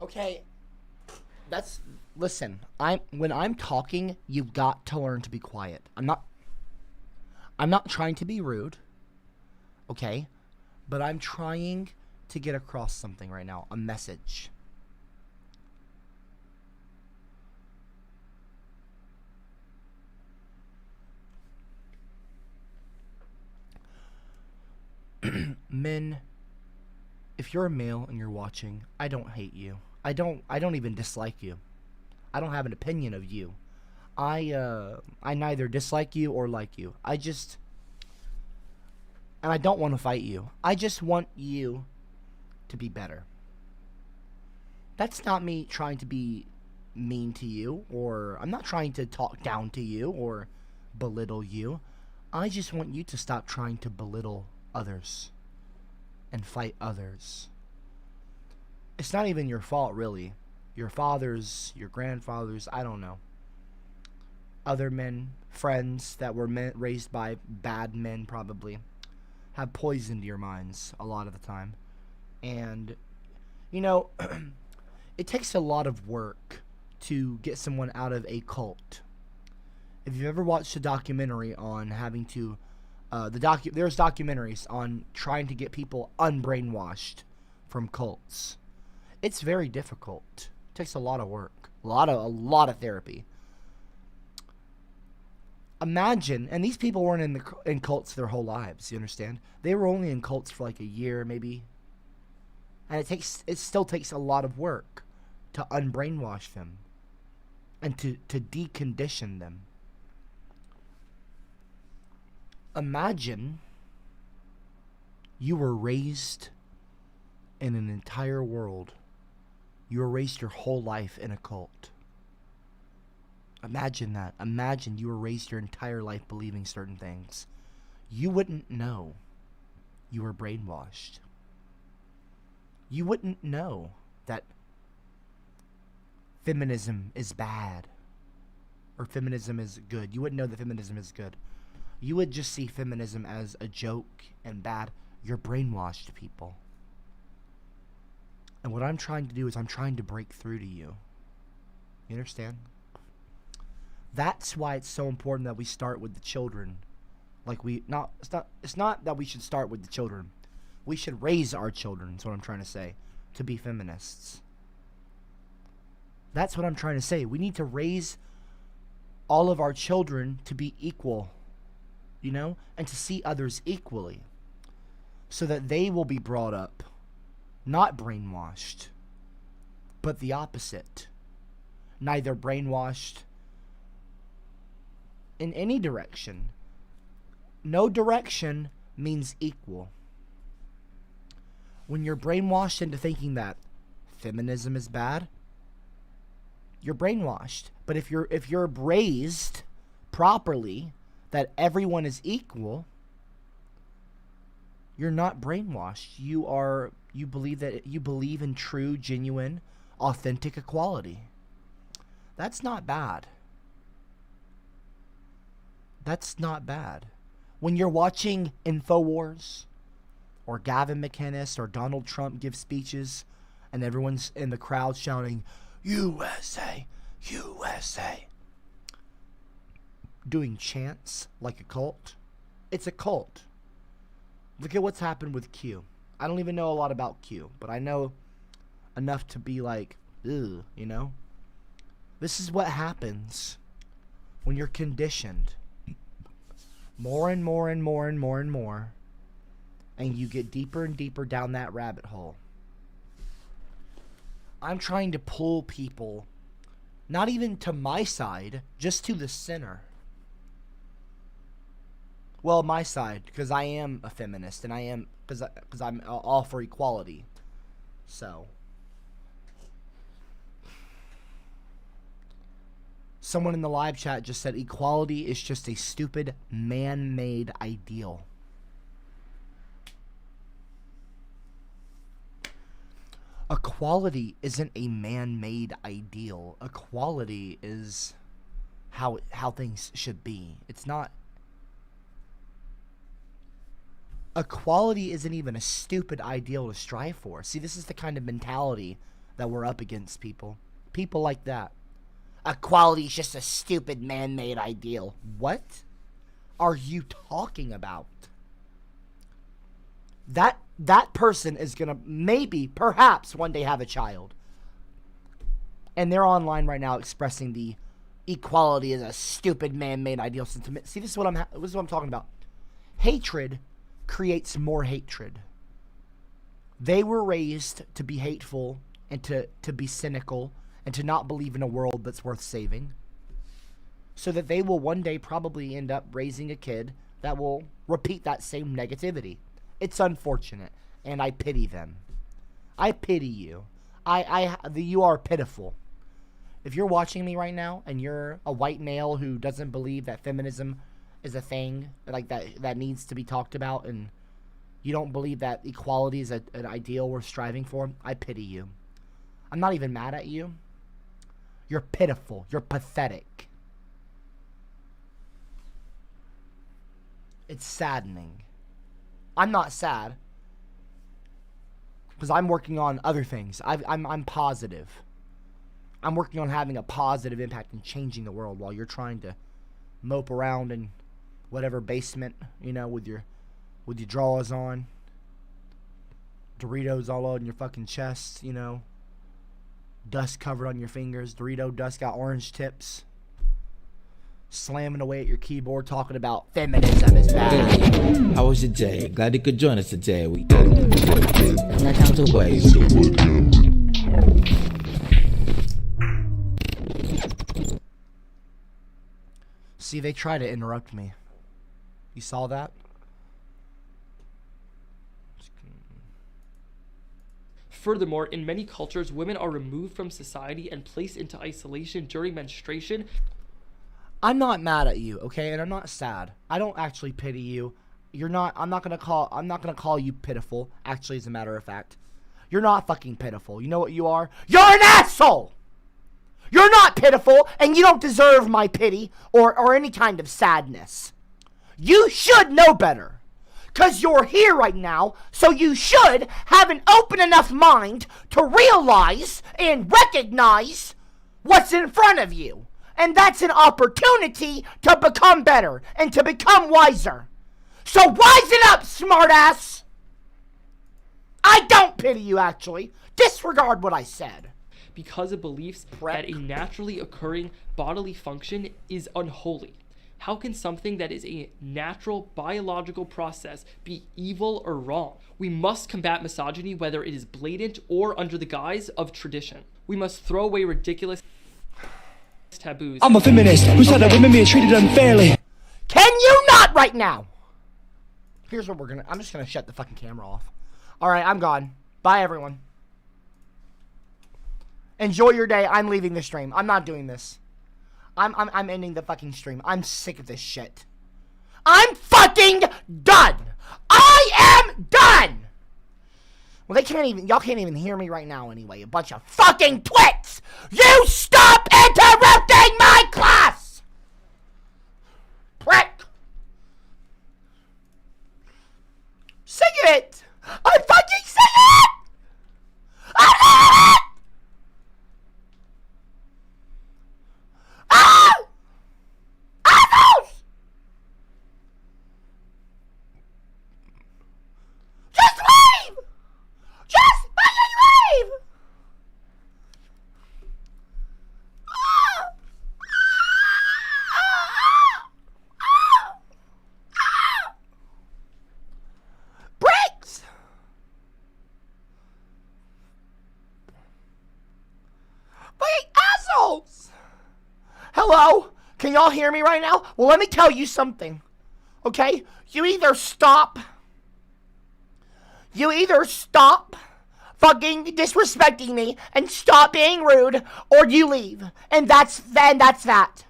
Okay, listen, when I'm talking, you've got to learn to be quiet. I'm not trying to be rude, okay? But I'm trying to get across something right now, a message. Men, if you're a male and you're watching, I don't hate you. I don't even dislike you. I don't have an opinion of you. I neither dislike you or like you. And I don't want to fight you. I just want you to be better. That's not me trying to be mean to you, or I'm not trying to talk down to you or belittle you. I just want you to stop trying to belittle others and fight others. it's not even your fault, really. Your fathers, your grandfathers, I don't know. Other men, friends that were raised by bad men probably, have poisoned your minds a lot of the time. And, you know, it takes a lot of work to get someone out of a cult. If you've ever watched a documentary on having to, there's documentaries on trying to get people unbrainwashed from cults. It's very difficult. It takes a lot of work, a lot of therapy. Imagine, and these people weren't in cults their whole lives. You understand? They were only in cults for like a year, maybe. And it still takes a lot of work to unbrainwash them and to decondition them. Imagine you were raised in an entire world. You were raised your whole life in a cult. Imagine that. Imagine you were raised your entire life believing certain things. You wouldn't know you were brainwashed. You wouldn't know that feminism is bad or feminism is good. You wouldn't know that feminism is good. You would just see feminism as a joke and bad. You're brainwashed, people. And what I'm trying to do is I'm trying to break through to you. You understand? That's why it's so important that we start with the children. It's not that we should start with the children. We should raise our children, is what I'm trying to say, to be feminists. That's what I'm trying to say. We need to raise all of our children to be equal, you know, and to see others equally, so that they will be brought up, not brainwashed, but the opposite. Neither brainwashed in any direction. No direction means equal. When you're brainwashed into thinking that feminism is bad, you're brainwashed. But if you're raised properly that everyone is equal, you're not brainwashed. You believe in true, genuine, authentic equality. That's not bad. That's not bad. When you're watching InfoWars or Gavin McInnes or Donald Trump give speeches and everyone's in the crowd shouting, USA, USA, doing chants like a cult, it's a cult. Look at what's happened with Q. I don't even know a lot about Q, but I know enough to be like, ugh, you know? This is what happens when you're conditioned more and more and more and more and more, and you get deeper and deeper down that rabbit hole. I'm trying to pull people, not even to my side, just to the center. Well, my side, because I am a feminist, and I am, because I'm all for equality. So, someone in the live chat just said equality is just a stupid man-made ideal. Equality isn't a man-made ideal. Equality is how things should be. It's not. Equality isn't even a stupid ideal to strive for. See, this is the kind of mentality that we're up against, people. People like that. Equality is just a stupid man-made ideal. What are you talking about? That person is going to maybe, perhaps, one day have a child. And they're online right now expressing the equality is a stupid man-made ideal sentiment. See, this is what I'm talking about. Hatred creates more hatred. They were raised to be hateful and to be cynical and to not believe in a world that's worth saving. So that they will one day probably end up raising a kid that will repeat that same negativity. It's unfortunate, and I pity them. I pity you. You are pitiful. If you're watching me right now and you're a white male who doesn't believe that feminism is a thing like that needs to be talked about, and you don't believe that equality is an ideal worth striving for, I pity you. I'm not even mad at you. You're pitiful. You're pathetic. It's saddening. I'm not sad. Because I'm working on other things. I'm positive. I'm working on having a positive impact and changing the world while you're trying to mope around in whatever basement, you know, with your drawers on. Doritos all on your fucking chest, you know. Dust covered on your fingers. Dorito dust got orange tips. Slamming away at your keyboard talking about feminism is bad. How was your day? Glad you could join us today. We that counts away. See, they try to interrupt me. You saw that? Furthermore, in many cultures, women are removed from society and placed into isolation during menstruation. I'm not mad at you, okay? And I'm not sad. I don't actually pity you. I'm not gonna call you pitiful, actually, as a matter of fact. You're not fucking pitiful. You know what you are? You're an asshole! You're not pitiful, and you don't deserve my pity or any kind of sadness. You should know better. Because you're here right now, so you should have an open enough mind to realize and recognize what's in front of you. And that's an opportunity to become better and to become wiser. So wisen up, smartass! I don't pity you, actually. Disregard what I said. Because of beliefs that a naturally occurring bodily function is unholy. How can something that is a natural biological process be evil or wrong? We must combat misogyny whether it is blatant or under the guise of tradition. We must throw away ridiculous taboos. I'm a feminist who said that women being treated unfairly. Can you not right now? Here's what I'm just gonna shut the fucking camera off. Alright, I'm gone. Bye, everyone. Enjoy your day. I'm leaving the stream. I'm not doing this. I'm ending the fucking stream. I'm sick of this shit. I'm fucking done. I am done. Well, y'all can't even hear me right now anyway. A bunch of fucking twits. You stop interrupting my class. Prick. Sing it. I'm fucking singing it. I'm singing it. Ah! Assholes! Just leave! Just fucking leave! Ah! Bricks! Fucking assholes! Hello? Can y'all hear me right now? Well, let me tell you something. Okay? You either stop fucking disrespecting me and stop being rude, or you leave. And that's that.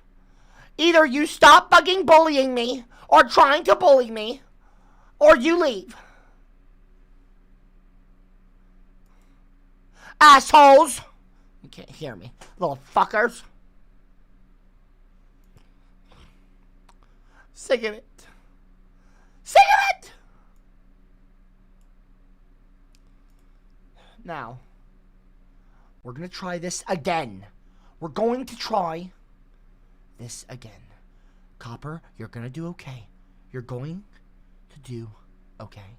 Either you stop fucking bullying me or trying to bully me, or you leave. Assholes. You can't hear me. Little fuckers. Sick of it. Sick of it! Now, we're going to try this again. We're going to try this again. Copper, you're going to do okay. You're going to do okay.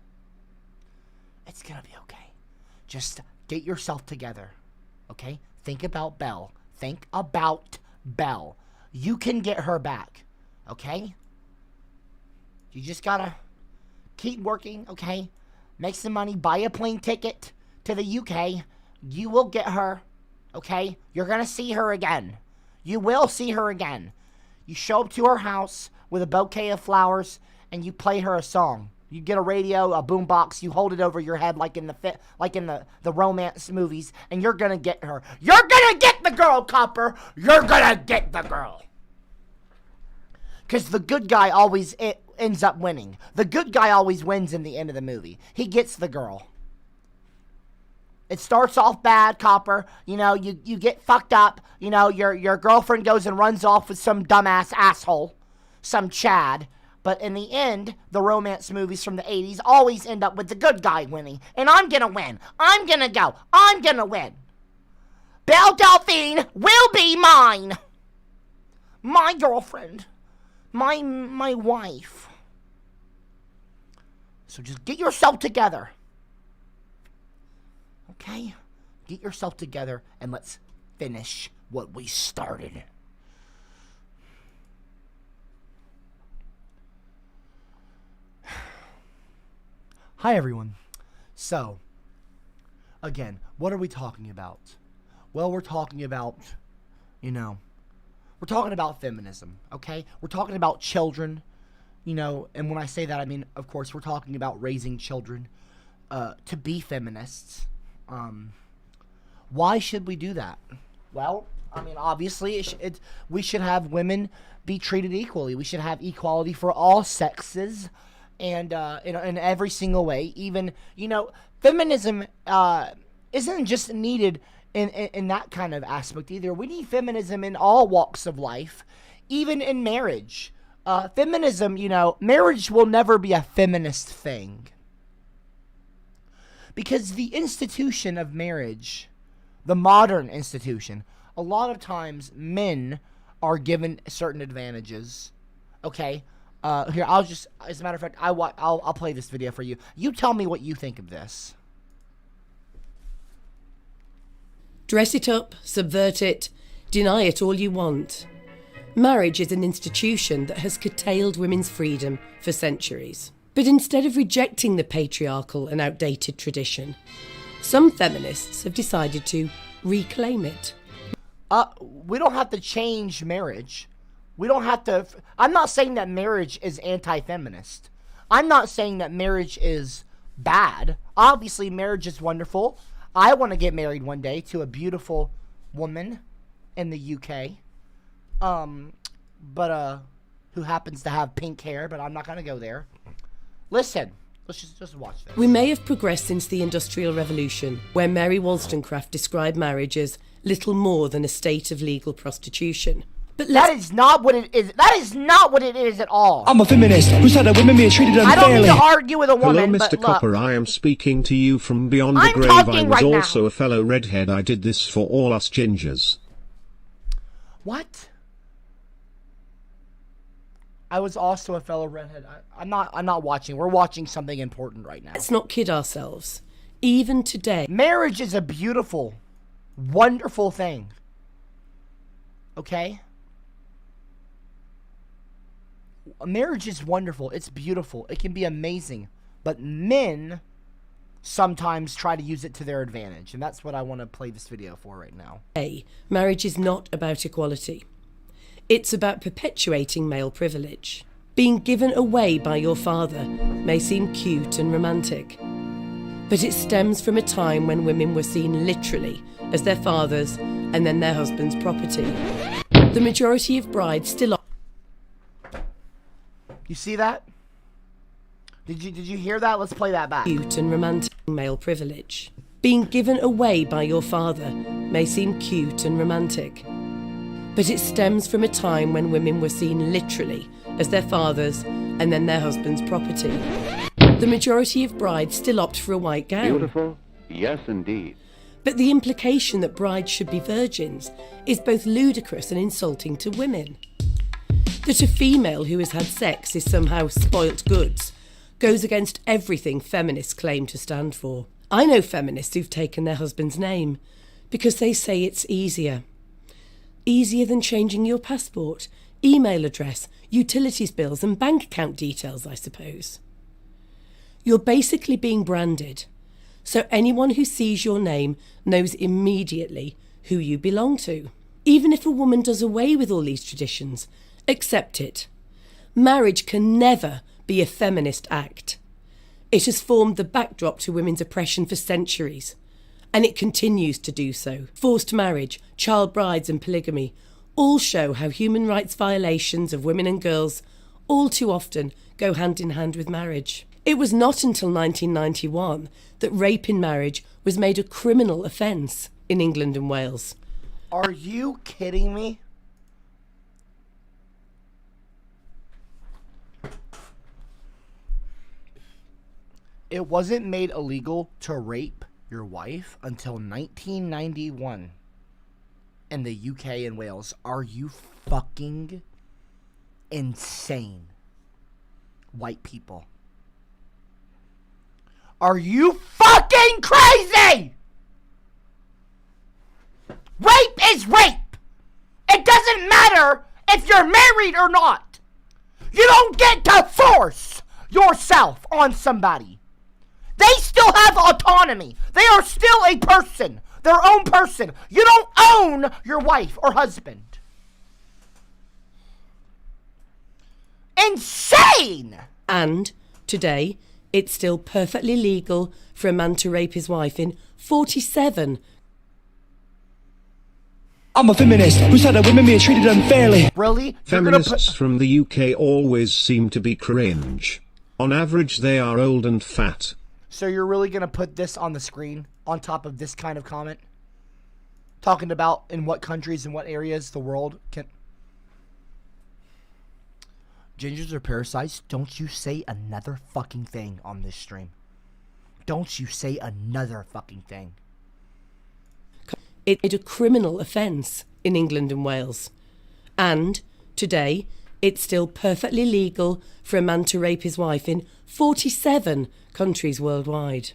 It's going to be okay. Just get yourself together. Okay? Think about Belle. Think about Belle. You can get her back. Okay? You just gotta keep working, okay? Make some money, buy a plane ticket to the UK. You will get her, okay? You're gonna see her again. You will see her again. You show up to her house with a bouquet of flowers and you play her a song. You get a radio, a boombox, you hold it over your head like in the romance movies, and you're gonna get her. You're gonna get the girl, Copper! You're gonna get the girl! Because the good guy always ends up winning. The good guy always wins in the end of the movie. He gets the girl. It starts off bad, Copper. You know, you get fucked up. You know, your girlfriend goes and runs off with some dumbass asshole, some Chad. But in the end, the romance movies from the 80s always end up with the good guy winning. And I'm gonna win. I'm gonna go. I'm gonna win. Belle Delphine will be mine. My girlfriend. My wife. So just get yourself together. Okay? Get yourself together and let's finish what we started. Hi, everyone. So, again, what are we talking about? Well, we're talking about, we're talking about feminism, okay? We're talking about children, and when I say that, I mean, of course, we're talking about raising children to be feminists. Why should we do that? Well, I mean, obviously, we should have women be treated equally. We should have equality for all sexes. And in every single way, even, feminism isn't just needed in that kind of aspect either. We need feminism in all walks of life, even in marriage. Feminism, marriage will never be a feminist thing. Because the institution of marriage, the modern institution, a lot of times men are given certain advantages, okay? Here, as a matter of fact, I'll play this video for you. You tell me what you think of this. Dress it up, subvert it, deny it all you want. Marriage is an institution that has curtailed women's freedom for centuries. But instead of rejecting the patriarchal and outdated tradition, some feminists have decided to reclaim it. We don't have to change marriage. We don't have to... I'm not saying that marriage is anti-feminist. I'm not saying that marriage is bad. Obviously, marriage is wonderful. I want to get married one day to a beautiful woman in the UK. Who happens to have pink hair, but I'm not going to go there. Listen, let's just watch this. We may have progressed since the Industrial Revolution, where Mary Wollstonecraft described marriage as little more than a state of legal prostitution. But that is not what it is. That is not what it is at all. I'm a feminist who said that women being treated unfairly. I don't need to argue with a woman. Hello, Mr. Copper. I am speaking to you from beyond the grave. I was also a fellow redhead. I did this for all us gingers. What? I was also a fellow redhead. I'm not watching. We're watching something important right now. Let's not kid ourselves. Even today, marriage is a beautiful, wonderful thing. Okay? Marriage is wonderful. It's beautiful. It can be amazing. But men sometimes try to use it to their advantage. And that's what I want to play this video for right now. Marriage is not about equality. It's about perpetuating male privilege. Being given away by your father may seem cute and romantic, but it stems from a time when women were seen literally as their fathers and then their husband's property. The majority of brides still... You see that? Did you hear that? Let's play that back. Cute and romantic male privilege. Being given away by your father may seem cute and romantic, but it stems from a time when women were seen literally as their fathers and then their husband's property. The majority of brides still opt for a white gown. Beautiful? Yes, indeed. But the implication that brides should be virgins is both ludicrous and insulting to women. That a female who has had sex is somehow spoilt goods goes against everything feminists claim to stand for. I know feminists who've taken their husband's name because they say it's easier. Easier than changing your passport, email address, utilities bills and bank account details, I suppose. You're basically being branded, so anyone who sees your name knows immediately who you belong to. Even if a woman does away with all these traditions, accept it. Marriage can never be a feminist act. It has formed the backdrop to women's oppression for centuries, and it continues to do so. Forced marriage, child brides and polygamy all show how human rights violations of women and girls all too often go hand in hand with marriage. It was not until 1991 that rape in marriage was made a criminal offence in England and Wales. Are you kidding me? It wasn't made illegal to rape your wife until 1991 in the UK and Wales. Are you fucking insane, white people? Are you fucking crazy? Rape is rape. It doesn't matter if you're married or not. You don't get to force yourself on somebody. They still have autonomy. They are still a person, their own person. You don't own your wife or husband. Insane! And today, it's still perfectly legal for a man to rape his wife in 47. I'm a feminist who said that women being treated unfairly. Really? Feminists from the UK always seem to be cringe. On average, they are old and fat. So you're really going to put this on the screen on top of this kind of comment? Talking about in what countries and what areas the world can... Gingers are parasites. Don't you say another fucking thing on this stream. Don't you say another fucking thing. It's a criminal offence in England and Wales. And today, it's still perfectly legal for a man to rape his wife in 47 countries worldwide.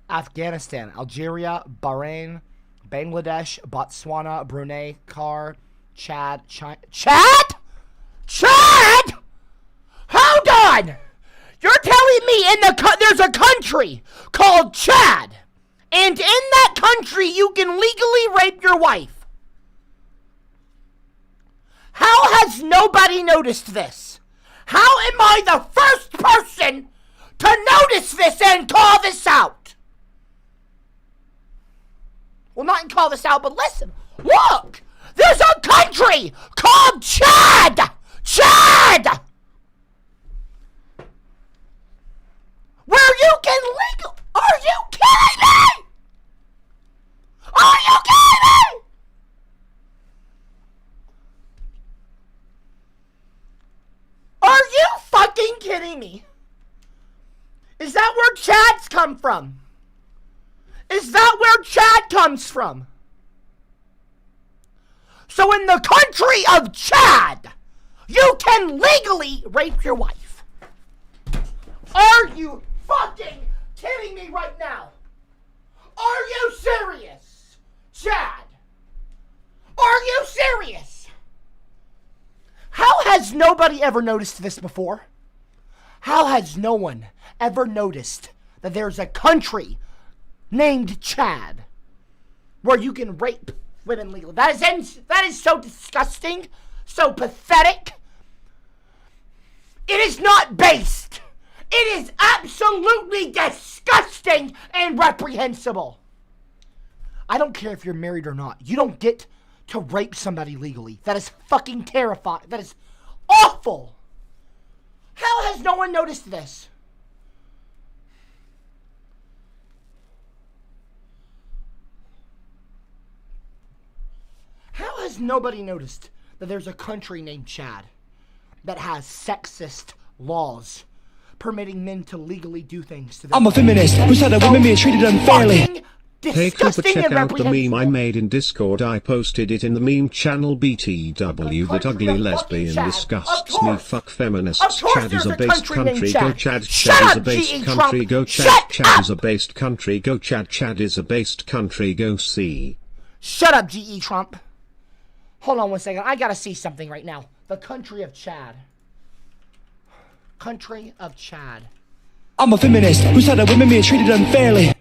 Afghanistan, Algeria, Bahrain, Bangladesh, Botswana, Brunei, Chad, China... Chad? Chad? Hold on! You're telling me there's a country called Chad, and in that country you can legally rape your wife. How has nobody noticed this? How am I the first person to notice this and call this out? Well, not call this out, but listen. Look! There's a country called Chad! Chad! Where you can legal... Are you kidding me? Are you kidding me? Are you fucking kidding me? Is that where Chads come from? Is that where Chad comes from? So in the country of Chad, you can legally rape your wife. Are you fucking kidding me right now? Are you serious, Chad? Are you serious? How has nobody ever noticed this before? How has no one ever noticed that there's a country named Chad where you can rape women legally? That is so disgusting, so pathetic. It is not based. It is absolutely disgusting and reprehensible. I don't care if you're married or not. You don't get to rape somebody legally. That is fucking terrifying. That is awful. How has no one noticed this? How has nobody noticed that there's a country named Chad that has sexist laws permitting men to legally do things to them? I'm a feminist who said that women being treated unfairly. Hey Cooper, check out the meme I made in Discord. I posted it in the meme channel BTW. That ugly lesbian disgusts me. Fuck feminists. Chad is a based country. Go Chad. Chad is a based country. Go Chad. Chad is a based country. Go Chad. Chad is a based country. Go see. Shut up, GE Trump. Hold on one second. I gotta see something right now. The country of Chad. Country of Chad. I'm a feminist who said that women being treated unfairly.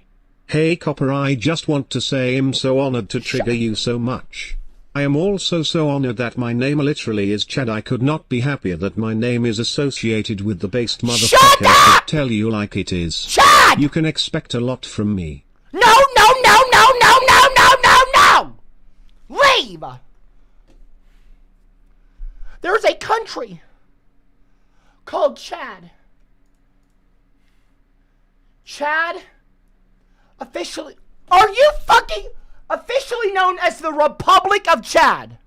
Hey Copper, I just want to say I'm so honored to trigger you so much. I am also so honored that my name literally is Chad. I could not be happier that my name is associated with the based motherfucker. I could tell you like it is. Chad! You can expect a lot from me. No, no, no, no, no, no, no, no, no! Leave! There's a country called Chad Chad, officially, are you fucking officially known as the Republic of Chad?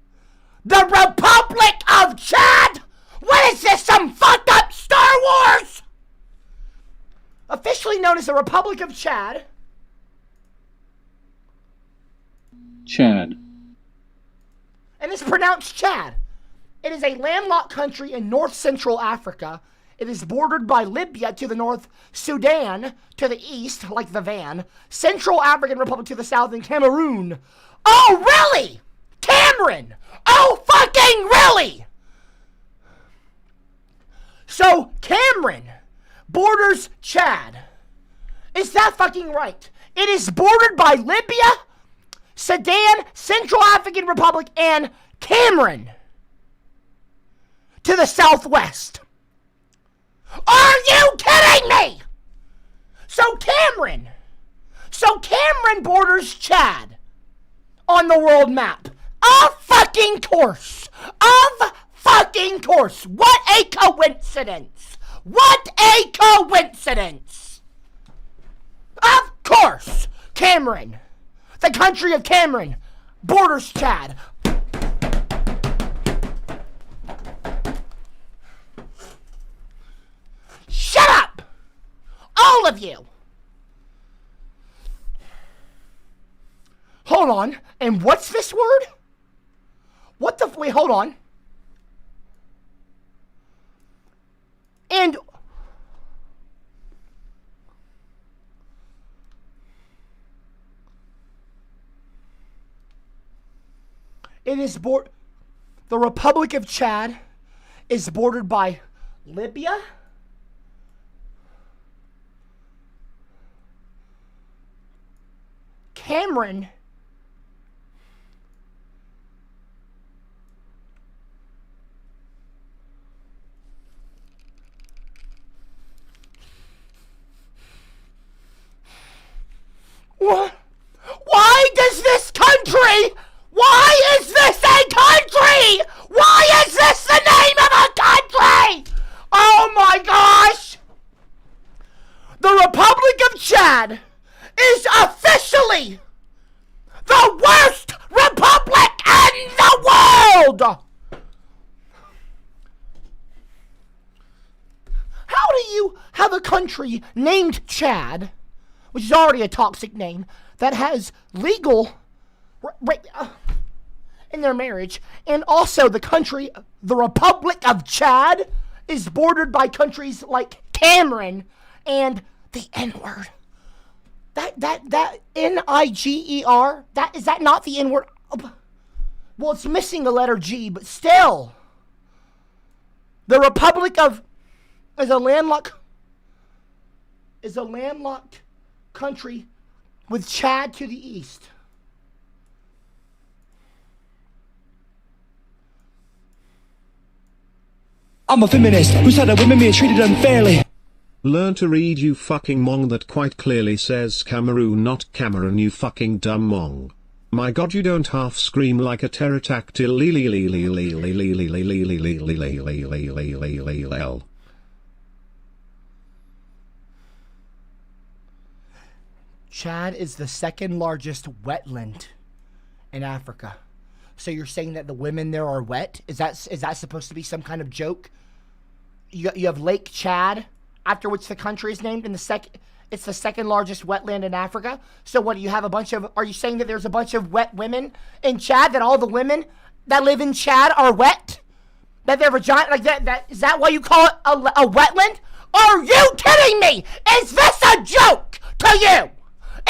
The Republic of Chad? What is this, some fucked up Star Wars? Officially known as the Republic of Chad. Chad. And it's pronounced Chad. It is a landlocked country in north central Africa. It is bordered by Libya to the north, Sudan to the east, like the van, Central African Republic to the south, and Cameroon. Oh, really? Cameron! Oh, fucking really? So, Cameron borders Chad. Is that fucking right? It is bordered by Libya, Sudan, Central African Republic, and Cameroon to the southwest. Are you kidding me? So Cameron borders Chad on the world map. Of fucking course. Of fucking course. What a coincidence. What a coincidence. Of course, Cameron, the country of Cameron, borders Chad. Shut up! All of you! Hold on. And what's this word? What the... Wait, hold on. And... It is the Republic of Chad is bordered by Libya, Cameroon, what? Why does this country... Why is this a country? Why is this the name of a country? Oh my gosh! The Republic of Chad is officially the worst republic in the world! How do you have a country named Chad, which is already a toxic name, that has legal... in their marriage, and also the Republic of Chad is bordered by countries like Cameroon and the N-word. That N-I-G-E-R, is that not the N-word? Well, it's missing a letter G, but still. The Republic of is a landlocked country with Chad to the east. I'm a feminist who said that women being treated unfairly. Learn to read, you fucking mong. That quite clearly says Cameroon, not Cameron, you fucking dumb mong. My god, you don't half scream like a pterodactyl. Chad is the second largest wetland in Africa. So you're saying that the women there are wet? Is that supposed to be some kind of joke? You have Lake Chad, after which the country is named, and it's the second largest wetland in Africa. So what, do you have a bunch of... Are you saying that there's a bunch of wet women in Chad, that all the women that live in Chad are wet? That their vagina... Like that is that why you call it a wetland? Are you kidding me? Is this a joke to you?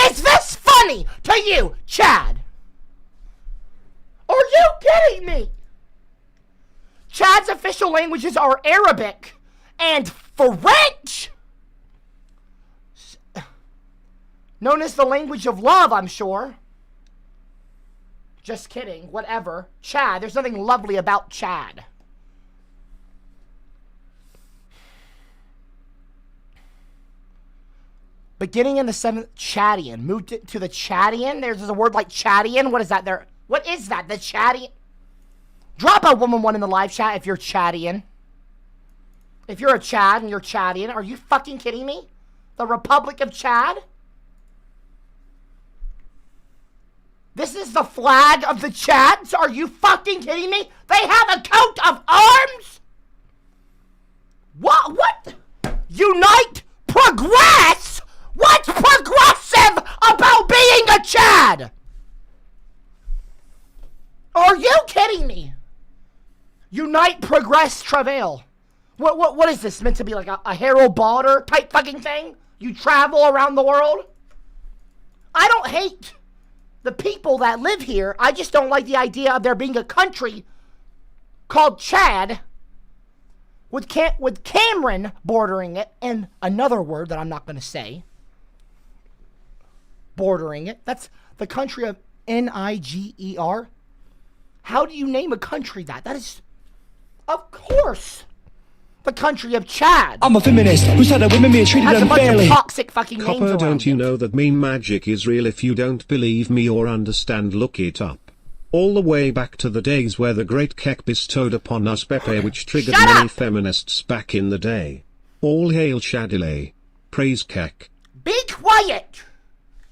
Is this funny to you, Chad? Are you kidding me? Chad's official languages are Arabic and French. Known as the language of love, I'm sure. Just kidding, whatever. Chad, there's nothing lovely about Chad. Beginning in the 7th, Chadian. Moved it to the Chadian. There's a word like Chadian. What is that there? What is that? The Chadian? Drop a woman one in the live chat if you're Chadian. If you're a Chad and you're Chadian, are you fucking kidding me? The Republic of Chad? This is the flag of the Chads? Are you fucking kidding me? They have a coat of arms? What? Unite? Progress? What's progressive about being a Chad? Are you kidding me? Unite, progress, travail. What is this? Meant to be like a Harold Balder type fucking thing? You travel around the world? I don't hate the people that live here. I just don't like the idea of there being a country called Chad with Cameron bordering it, and another word that I'm not going to say, bordering it. That's the country of Niger. How do you name a country that? That is, of course, the country of Chad. I'm a feminist who said that women being treated Has a bunch unfairly. of toxic fucking names Copper, around don't you it. know that meme magic is real? If you don't believe me or understand, look it up. All the way back to the days where the great Kek bestowed upon us Pepe, which triggered many feminists back in the day. All hail Shadilay. Praise Kek. Be quiet!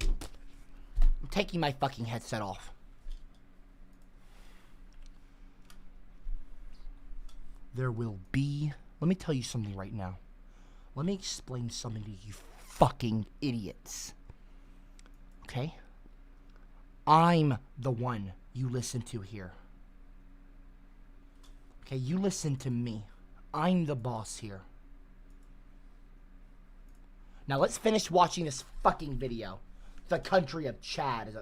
I'm taking my fucking headset off. There will be... Let me tell you something right now. Let me explain something to you fucking idiots. Okay? I'm the one you listen to here. Okay, you listen to me. I'm the boss here. Now let's finish watching this fucking video. The country of Chad.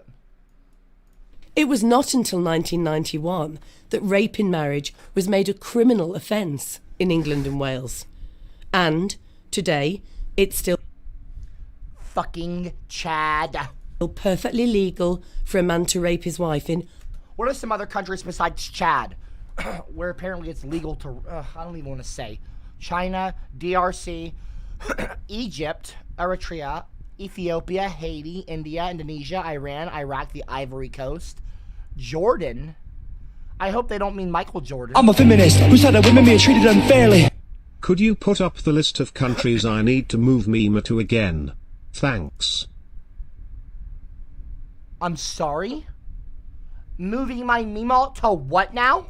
It was not until 1991 that rape in marriage was made a criminal offence in England and Wales. And today, it's still fucking Chad. Perfectly legal for a man to rape his wife in. What are some other countries besides Chad where apparently it's legal to, I don't even want to say. China, DRC, Egypt, Eritrea, Ethiopia, Haiti, India, Indonesia, Iran, Iraq, the Ivory Coast, Jordan. I hope they don't mean Michael Jordan. I'm a feminist who said that women being treated unfairly. Could you put up the list of countries I need to move Mima to again? Thanks. I'm sorry? Moving my Mima to what now?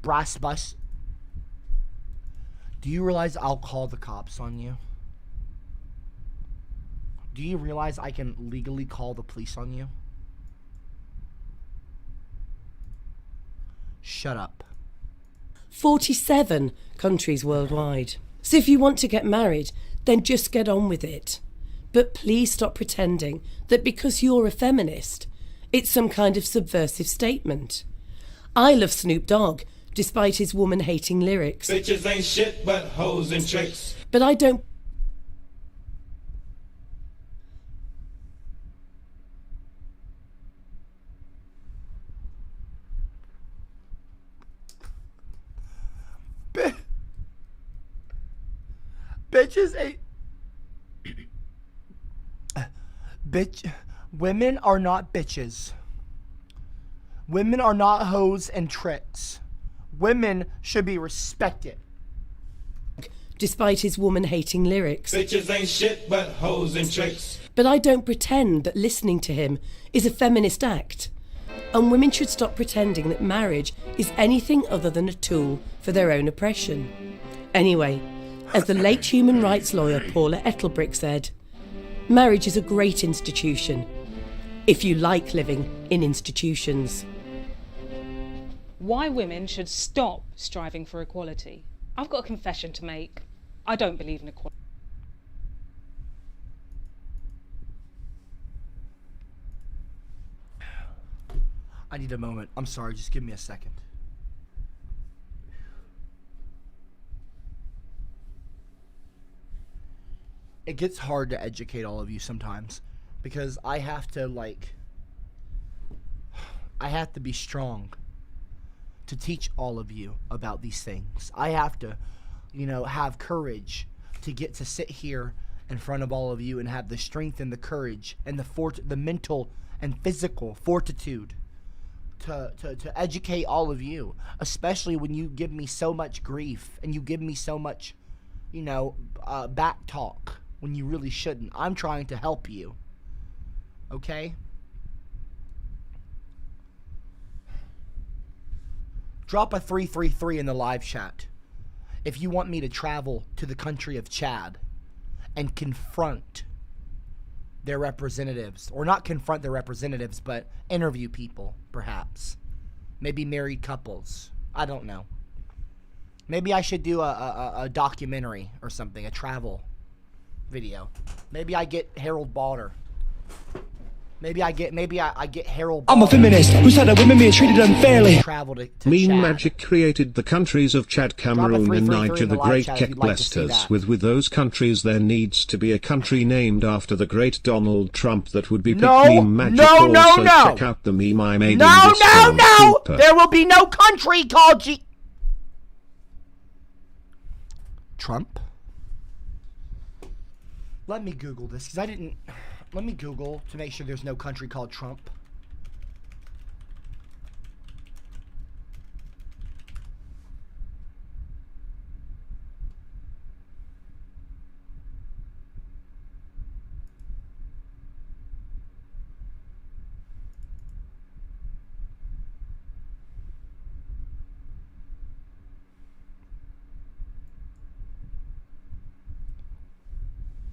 Brass bus. Do you realize I'll call the cops on you? Do you realize I can legally call the police on you? Shut up. 47 countries worldwide. So if you want to get married, then just get on with it. But please stop pretending that because you're a feminist, it's some kind of subversive statement. I love Snoop Dogg, despite his woman-hating lyrics. Bitches ain't shit but hoes and tricks. But I don't... Bitches ain't... Women are not bitches. Women are not hoes and tricks. Women should be respected. Despite his woman-hating lyrics. Bitches ain't shit but hoes and tricks. But I don't pretend that listening to him is a feminist act. And women should stop pretending that marriage is anything other than a tool for their own oppression. Anyway, as the late human rights lawyer Paula Ettelbrick said, marriage is a great institution, if you like living in institutions. Why women should stop striving for equality. I've got a confession to make. I don't believe in equality. I need a moment. I'm sorry, just give me a second. It gets hard to educate all of you sometimes because I have to be strong to teach all of you about these things. I have to, have courage to get to sit here in front of all of you and have the strength and the courage and the mental and physical fortitude to educate all of you, especially when you give me so much grief and you give me so much back talk when you really shouldn't. I'm trying to help you. Okay? Drop a 333 in the live chat if you want me to travel to the country of Chad and confront their representatives. Or not confront their representatives, but interview people, perhaps. Maybe married couples. I don't know. Maybe I should do a documentary or something, a travel video. Maybe I get Harold Balder. Maybe I get Harold Balder. I'm a feminist who said that women being treated unfairly. Travel to Mean Chad. Magic created the countries of Chad, Cameroon, and Niger. The great Kek blessed us with those countries. There needs to be a country named after the great Donald Trump. That would be Meme Magic. Also check out the meme I made. No. There will be no country called Trump. Let me Google this because I didn't. Let me Google to make sure there's no country called Trump.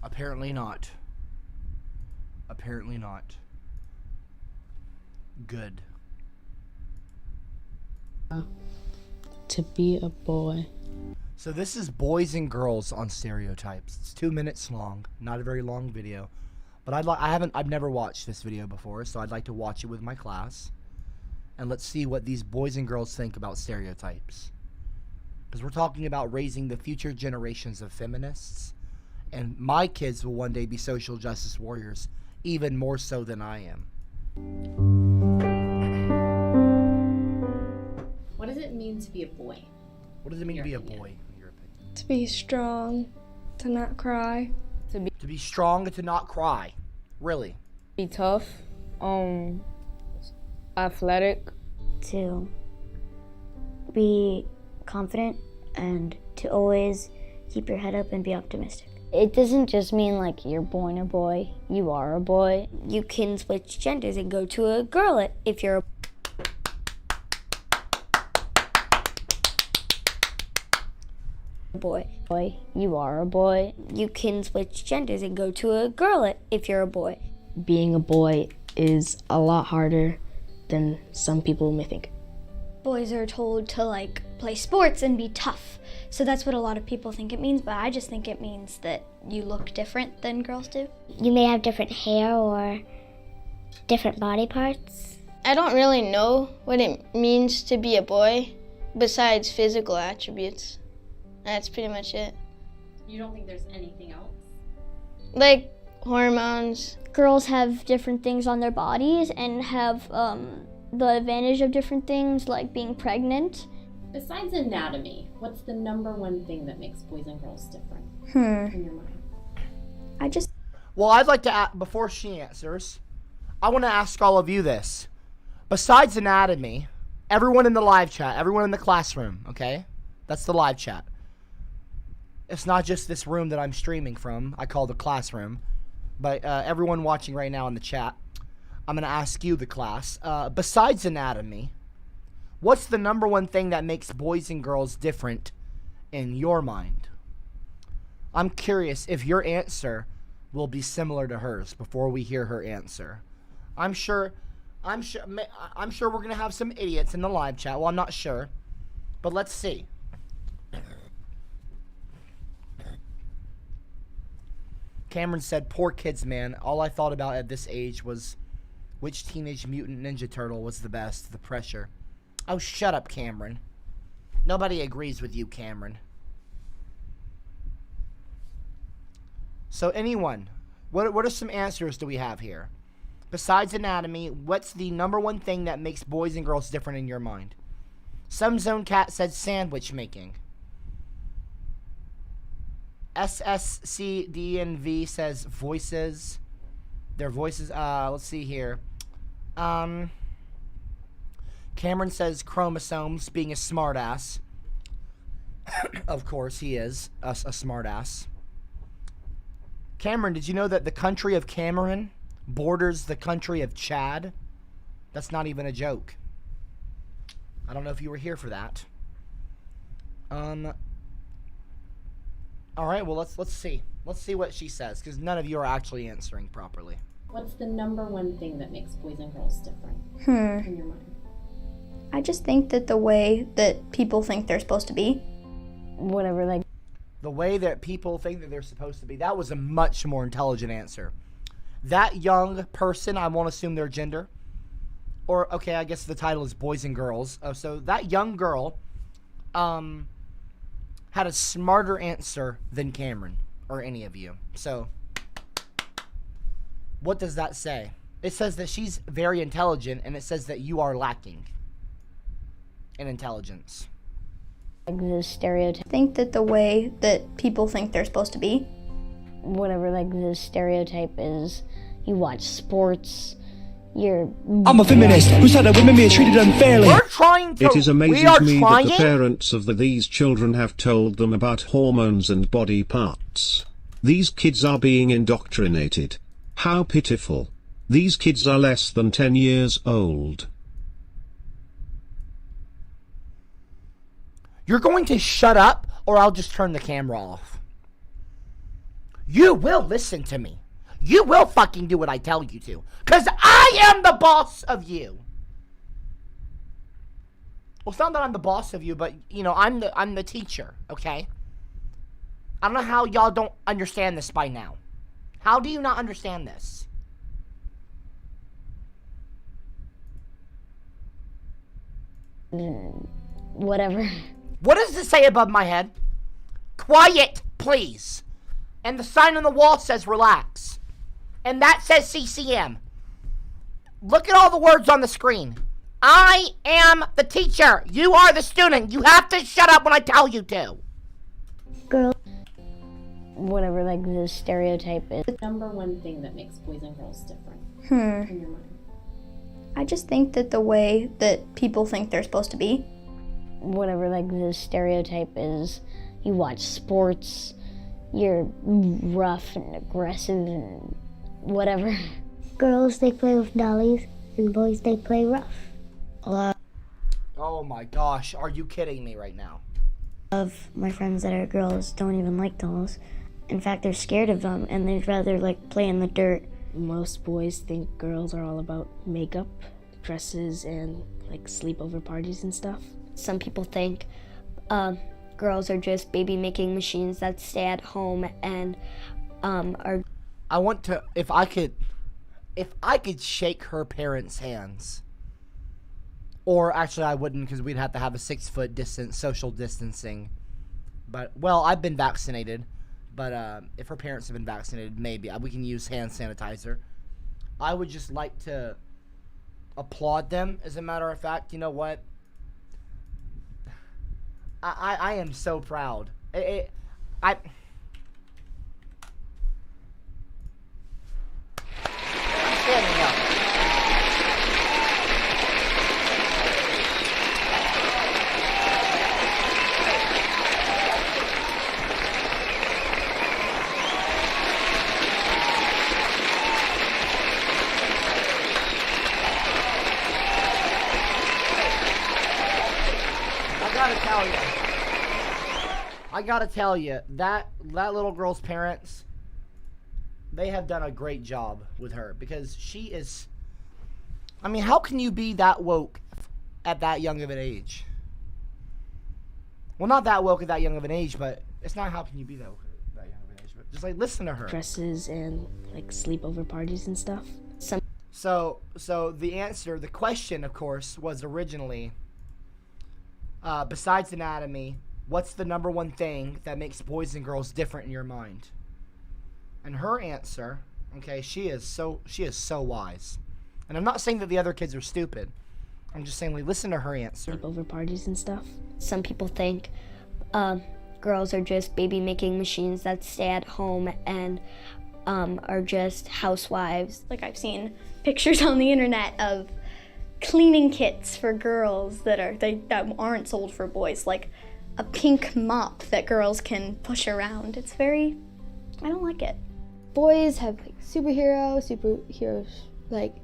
Apparently not. Apparently not. Good. To be a boy. So this is boys and girls on stereotypes. It's 2 minutes long. Not a very long video. But I've never watched this video before, so I'd like to watch it with my class. And let's see what these boys and girls think about stereotypes. Because we're talking about raising the future generations of feminists. And my kids will one day be social justice warriors, even more so than I am. What does it mean to be a boy? What does it mean to be a boy, in your opinion? To be strong, to not cry. To be strong and to not cry. Really? Be tough, athletic. To be confident and to always keep your head up and be optimistic. It doesn't just mean like you're born a boy, you are a boy. You can switch genders and go to a girl if you're a boy. You are a boy. You can switch genders and go to a girl if you're a boy. Being a boy is a lot harder than some people may think. Boys are told to like play sports and be tough. So that's what a lot of people think it means, but I just think it means that you look different than girls do. You may have different hair or different body parts. I don't really know what it means to be a boy besides physical attributes. That's pretty much it. You don't think there's anything else? Like hormones. Girls have different things on their bodies and have the advantage of different things like being pregnant. Besides anatomy, what's the #1 thing that makes boys and girls different in your mind? Well, I'd like to, before she answers, I want to ask all of you this. Besides anatomy, everyone in the live chat, everyone in the classroom, okay? That's the live chat. It's not just this room that I'm streaming from. I call the classroom. But everyone watching right now in the chat, I'm going to ask you, the class. Besides anatomy, what's the #1 thing that makes boys and girls different in your mind? I'm curious if your answer will be similar to hers before we hear her answer. I'm sure we're going to have some idiots in the live chat. Well, I'm not sure, but let's see. Cameron said, "Poor kids, man. All I thought about at this age was which Teenage Mutant Ninja Turtle was the best, the pressure." Oh, shut up, Cameron. Nobody agrees with you, Cameron. So anyone, what are some answers do we have here? Besides anatomy, what's the #1 thing that makes boys and girls different in your mind? Some Zone Cat said sandwich making. SSCDNV says voices. Their voices, let's see here. Cameron says chromosomes, being a smartass. Of course, he is a smartass. Cameron, did you know that the country of Cameron borders the country of Chad? That's not even a joke. I don't know if you were here for that. All right, well, let's see. Let's see what she says, because none of you are actually answering properly. What's the number one thing that makes boys and girls different in your mind? I just think that the way that people think they're supposed to be. Whatever, like. The way that people think that they're supposed to be. That was a much more intelligent answer. That young person, I won't assume their gender. Or, okay, I guess the title is Boys and Girls. So that young girl had a smarter answer than Cameron or any of you. So, what does that say? It says that she's very intelligent, and it says that you are lacking in intelligence. Like the stereotype. I think that the way that people think they're supposed to be. Whatever, like the stereotype is, you watch sports, you're... I'm a feminist who said that women being treated unfairly. We're trying to... It is amazing to me that the parents of these children have told them about hormones and body parts. These kids are being indoctrinated. How pitiful. These kids are less than 10 years old. You're going to shut up, or I'll just turn the camera off. You will listen to me. You will fucking do what I tell you to. Because I am the boss of you. Well, it's not that I'm the boss of you, but, you know, I'm the teacher, okay? I don't know how y'all don't understand this by now. How do you not understand this? Whatever. What does this say above my head? Quiet, please. And the sign on the wall says relax. And that says CCM. Look at all the words on the screen. I am the teacher. You are the student. You have to shut up when I tell you to. Girl. Whatever, like the stereotype is. The number one thing that makes boys and girls different in your mind. I just think that the way that people think they're supposed to be. Whatever, like the stereotype is, you watch sports, you're rough and aggressive and whatever. Girls, they play with dollies, and boys, they play rough. A lot Oh my gosh, are you kidding me right now? of my friends that are girls don't even like dolls. In fact, they're scared of them, and they'd rather, like, play in the dirt. Most boys think girls are all about makeup, dresses, and, like, sleepover parties and stuff. Some people think girls are just baby-making machines that stay at home and are... I want to, if I could shake her parents' hands. Or actually I wouldn't, because we'd have to have a 6-foot distance, social distancing. But, well, I've been vaccinated. But if her parents have been vaccinated, maybe. We can use hand sanitizer. I would just like to applaud them, as a matter of fact. You know what? I am so proud. I'm standing up. I gotta tell you, that little girl's parents, they have done a great job with her, because she is, I mean, how can you be that woke at that young of an age? Well, not that woke at that young of an age, but it's not how can you be that woke at that young of an age, but just, like, listen to her. Dresses and, like, sleepover parties and stuff. So the answer, the question, of course, was originally, besides anatomy, what's the number one thing that makes boys and girls different in your mind? And her answer, okay, she is so wise. And I'm not saying that the other kids are stupid. I'm just saying, listen to her answer. Sleepover parties and stuff. Some people think girls are just baby-making machines that stay at home and are just housewives. Like, I've seen pictures on the internet of cleaning kits for girls that aren't sold for boys, like a pink mop that girls can push around. It's very, I don't like it. Boys have like superheroes like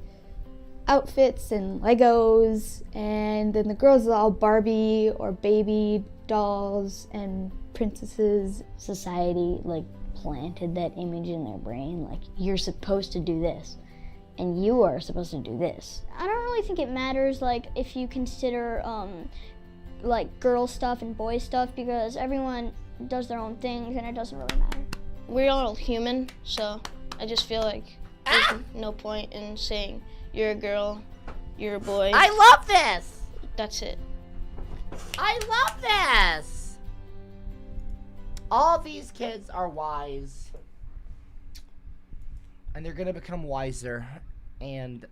outfits and Legos, and then the girls are all Barbie or baby dolls and princesses. Society like planted that image in their brain, like you're supposed to do this and you are supposed to do this. I don't really think it matters like if you consider like girl stuff and boy stuff, because everyone does their own things and it doesn't really matter. We're all human, so I just feel like there's no point in saying you're a girl, you're a boy. I love this! That's it. I love this! All these kids are wise. And they're gonna become wiser. And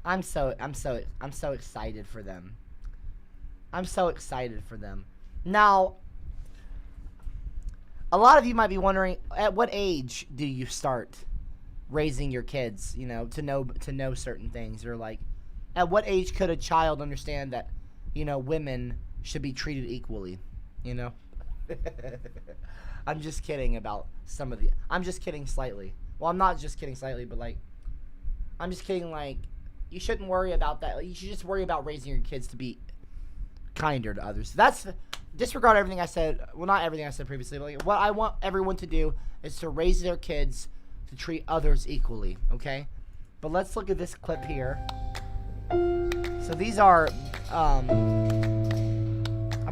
I'm so excited for them. I'm so excited for them. Now, a lot of you might be wondering, at what age do you start raising your kids, you know, to know certain things? Or like, at what age could a child understand that, you know, women should be treated equally, you know? I'm just kidding about some of the, I'm just kidding slightly. Well, I'm not just kidding slightly, but like, I'm just kidding, like, you shouldn't worry about that. Like, you should just worry about raising your kids to be kinder to others. That's, disregard everything I said. Well, not everything I said previously, but like, what I want everyone to do is to raise their kids to treat others equally, okay? But let's look at this clip here. So these are, I'm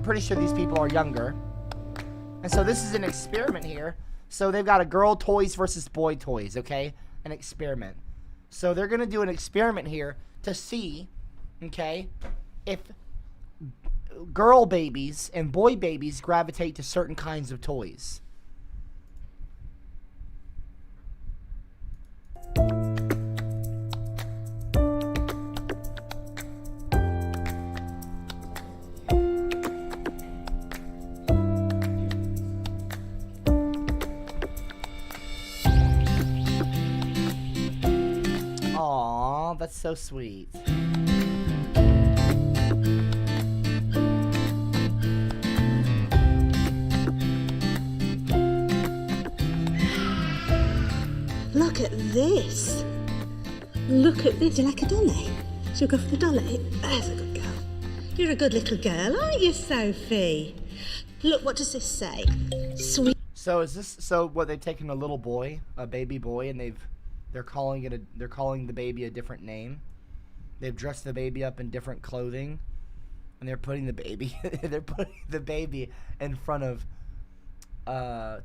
pretty sure these people are younger. And so this is an experiment here. So they've got a girl toys versus boy toys, okay? An experiment. So they're going to do an experiment here to see, okay, if girl babies and boy babies gravitate to certain kinds of toys. Aw, that's so sweet. Look at this. Look at this. Do you like a dolly? Shall we go for the dolly? There's a good girl. You're a good little girl, aren't you, Sophie? Look, what does this say? Sweet. So is this, so what, they've taken a little boy, a baby boy, and they're calling the baby a different name. They've dressed the baby up in different clothing, and they're putting the baby in front of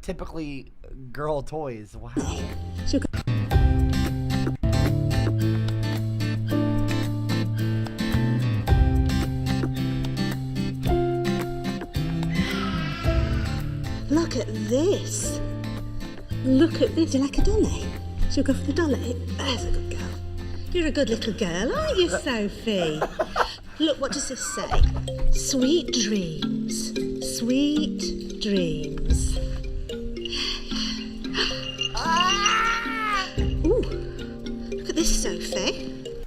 typically girl toys. Wow. Look at this. Look at this. Do you like a dolly? Shall we go for the dolly? There's a good girl. You're a good little girl, aren't you, Sophie? Look, what does this say? Sweet dreams. Sweet dreams. Ooh, look at this, Sophie.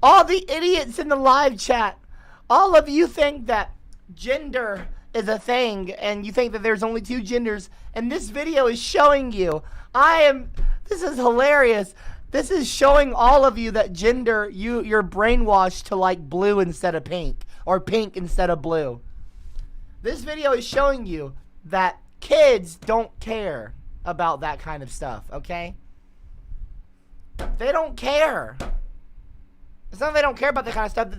All the idiots in the live chat, all of you think that gender is a thing, and you think that there's only two genders, and this video is showing you. This is hilarious. This is showing all of you that gender, you're brainwashed to like blue instead of pink, or pink instead of blue. This video is showing you that kids don't care about that kind of stuff, okay? They don't care. It's not that they don't care about that kind of stuff.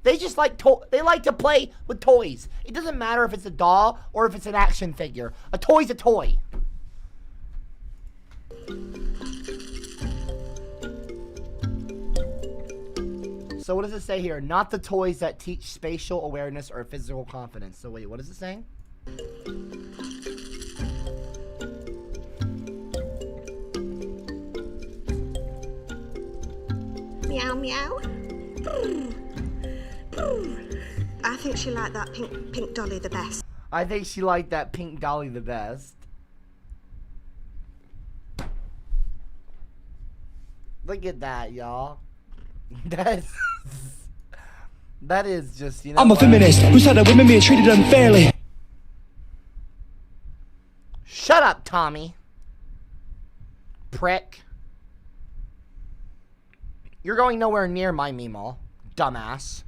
They just like they like to play with toys. It doesn't matter if it's a doll or if it's an action figure. A toy's a toy. So what does it say here? Not the toys that teach spatial awareness or physical confidence. So wait, what is it saying? Meow, meow. I think she liked that pink dolly the best. I think she liked that pink dolly the best. Look at that, y'all. That is just, you know. I'm a feminist who's had women being treated unfairly. Shut up, Tommy. Prick. You're going nowhere near my meemaw, dumbass.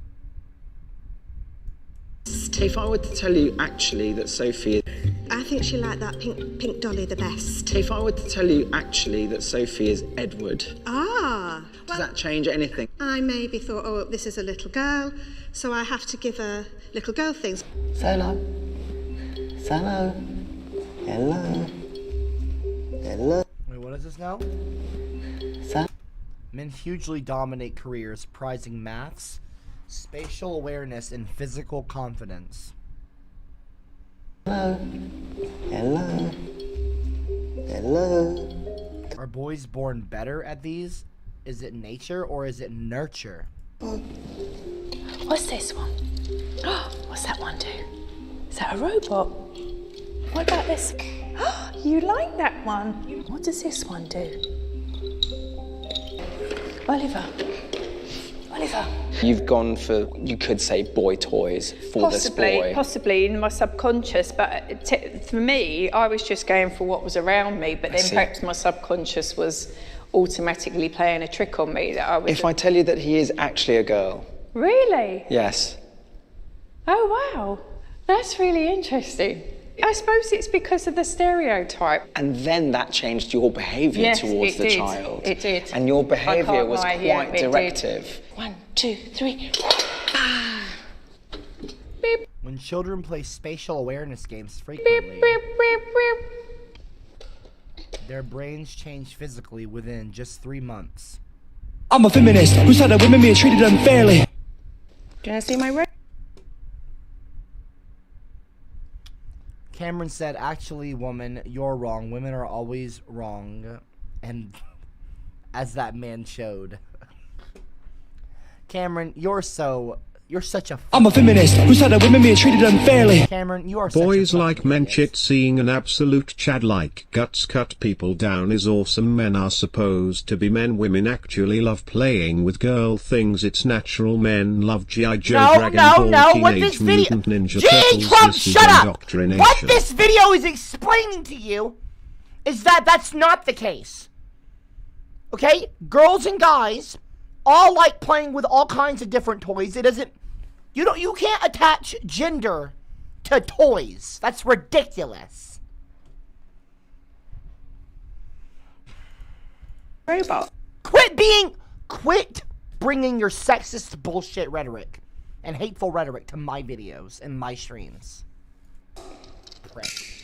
If I were to tell you actually that Sophie... I think she liked that pink dolly the best. If I were to tell you actually that Sophie is Edward... Ah. Does that change anything? I maybe thought, oh, this is a little girl, so I have to give her little girl things. Hello. Hello. Hello. Hello. Wait, what is this now? Hello. Men hugely dominate careers prizing maths, spatial awareness, and physical confidence. Hello. Hello. Hello. Are boys born better at these? Is it nature or is it nurture? What's this one? What's that one do? Is that a robot? What about this? You like that one? What does this one do? Oliver. Oliver. You've gone for, you could say, boy toys for this boy. Possibly in my subconscious, but for me, I was just going for what was around me, but then perhaps my subconscious was automatically playing a trick on me that I was... If I tell you that he is actually a girl. Really? Yes. Oh, wow. That's really interesting. I suppose it's because of the stereotype. And then that changed your behaviour towards the child. It did. And your behaviour was quite directive. Did. 1, 2, 3. Beep. When children play spatial awareness games frequently, their brains change physically within just 3 months. I'm a feminist who's had women being treated unfairly. Do you want to see my room? Cameron said, actually, woman, you're wrong. Women are always wrong. And as that man showed. Cameron, you're such a... I'm a feminist who's had women being treated unfairly. Cameron, you are Boys such a like men shit, seeing an absolute Chad like guts cut people down is awesome. Men are supposed to be men. Women actually love playing with girl things. It's natural. Men love G.I. Joe, Dragon Ball, Teenage Mutant Ninja Turtles. Trump, This is shut up! indoctrination. What this video is explaining to you is that that's not the case. Okay? Girls and guys all like playing with all kinds of different toys. It doesn't... You can't attach gender to toys. That's ridiculous. Robot. Quit bringing your sexist bullshit rhetoric and hateful rhetoric to my videos and my streams. Prick.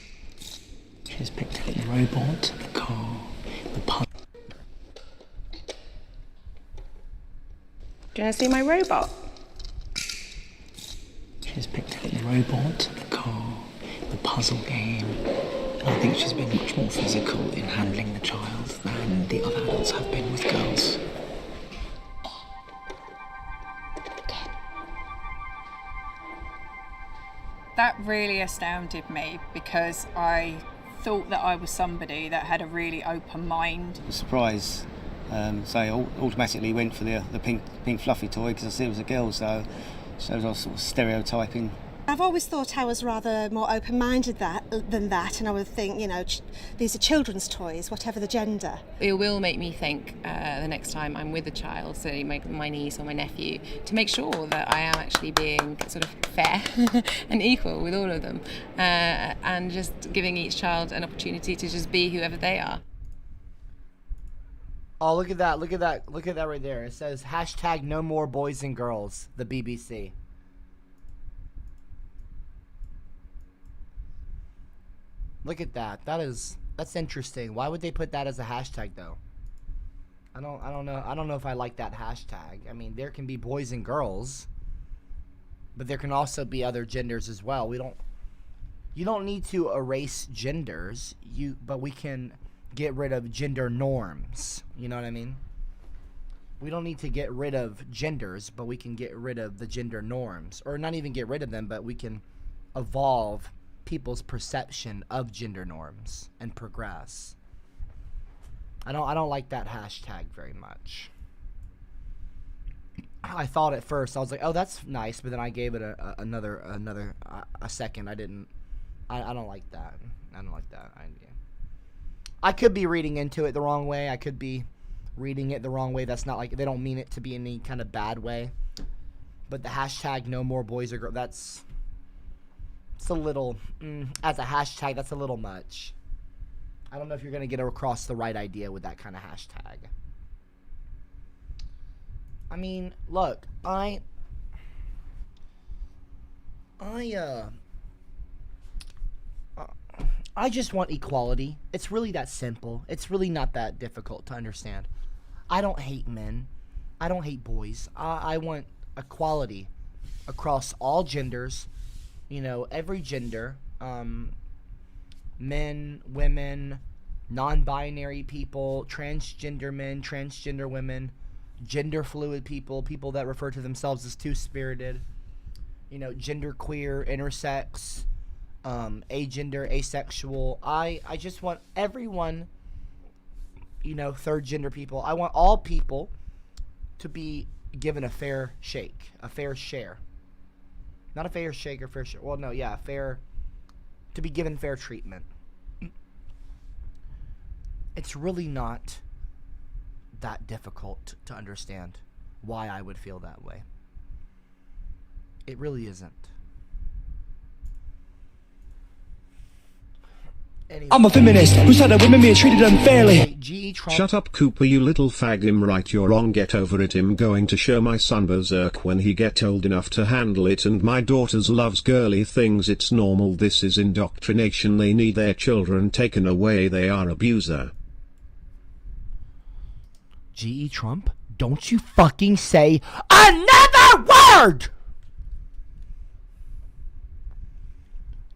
She's picked up the robot, the car, the puzzle. Do you want to see my robot? She's picked up the robot, the car, the puzzle game. And I think she's been much more physical in handling the child than the other adults have been with girls. That really astounded me because I thought that I was somebody that had a really open mind. Surprise. So I automatically went for the pink fluffy toy because I said it was a girl, so I was sort of stereotyping. I've always thought I was rather more open-minded than that, and I would think, you know, these are children's toys, whatever the gender. It will make me think the next time I'm with a child, so my niece or my nephew, to make sure that I am actually being sort of fair and equal with all of them, and just giving each child an opportunity to just be whoever they are. Oh, look at that right there. It says hashtag no more boys and girls, the BBC. Look at that. That's interesting. Why would they put that as a hashtag though? I don't know if I like that hashtag. I mean, there can be boys and girls, but there can also be other genders as well. You don't need to erase genders, but we can get rid of gender norms. You know what I mean? We don't need to get rid of genders, but we can get rid of the gender norms. Or not even get rid of them, but we can evolve people's perception of gender norms and progress. I don't like that hashtag very much. I thought at first, I was like, oh, that's nice, but then I gave it a second. I don't like that. I don't like that idea. I could be reading into it the wrong way. I could be reading it the wrong way. That's not like, they don't mean it to be in any kind of bad way. But the hashtag no more boys or girls, it's a little, as a hashtag, that's a little much. I don't know if you're going to get across the right idea with that kind of hashtag. I mean, look, I just want equality. It's really that simple. It's really not that difficult to understand. I don't hate men. I don't hate boys. I want equality across all genders. You know, every gender. Men, women, non-binary people, transgender men, transgender women, gender fluid people, people that refer to themselves as two-spirited, you know, genderqueer, intersex, agender, asexual. I just want everyone, you know, third gender people. I want all people to be given a fair shake, a fair share. Not a fair shake or fair share. Well, no, yeah, fair, to be given fair treatment. It's really not that difficult to understand why I would feel that way. It really isn't. Anyway. I'm a feminist who said that women being treated unfairly. Shut up, Cooper, you little fag. Him right, you're wrong. Get over it. Him going to show my son berserk when he get old enough to handle it, and my daughters loves girly things. It's normal. This is indoctrination. They need their children taken away. They are abuser. G.E. Trump, don't you fucking say another word!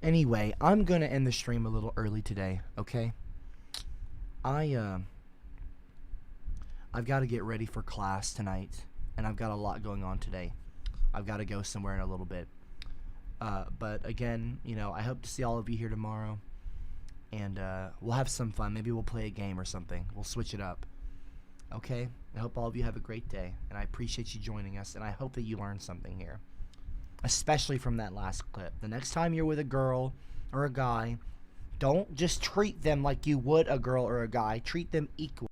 Anyway, I'm gonna end the stream a little early today, okay? I've got to get ready for class tonight, and I've got a lot going on today. I've got to go somewhere in a little bit. But again, you know, I hope to see all of you here tomorrow, and we'll have some fun. Maybe we'll play a game or something. We'll switch it up. Okay? I hope all of you have a great day, and I appreciate you joining us, and I hope that you learned something here. Especially from that last clip. The next time you're with a girl or a guy, don't just treat them like you would a girl or a guy. Treat them equal.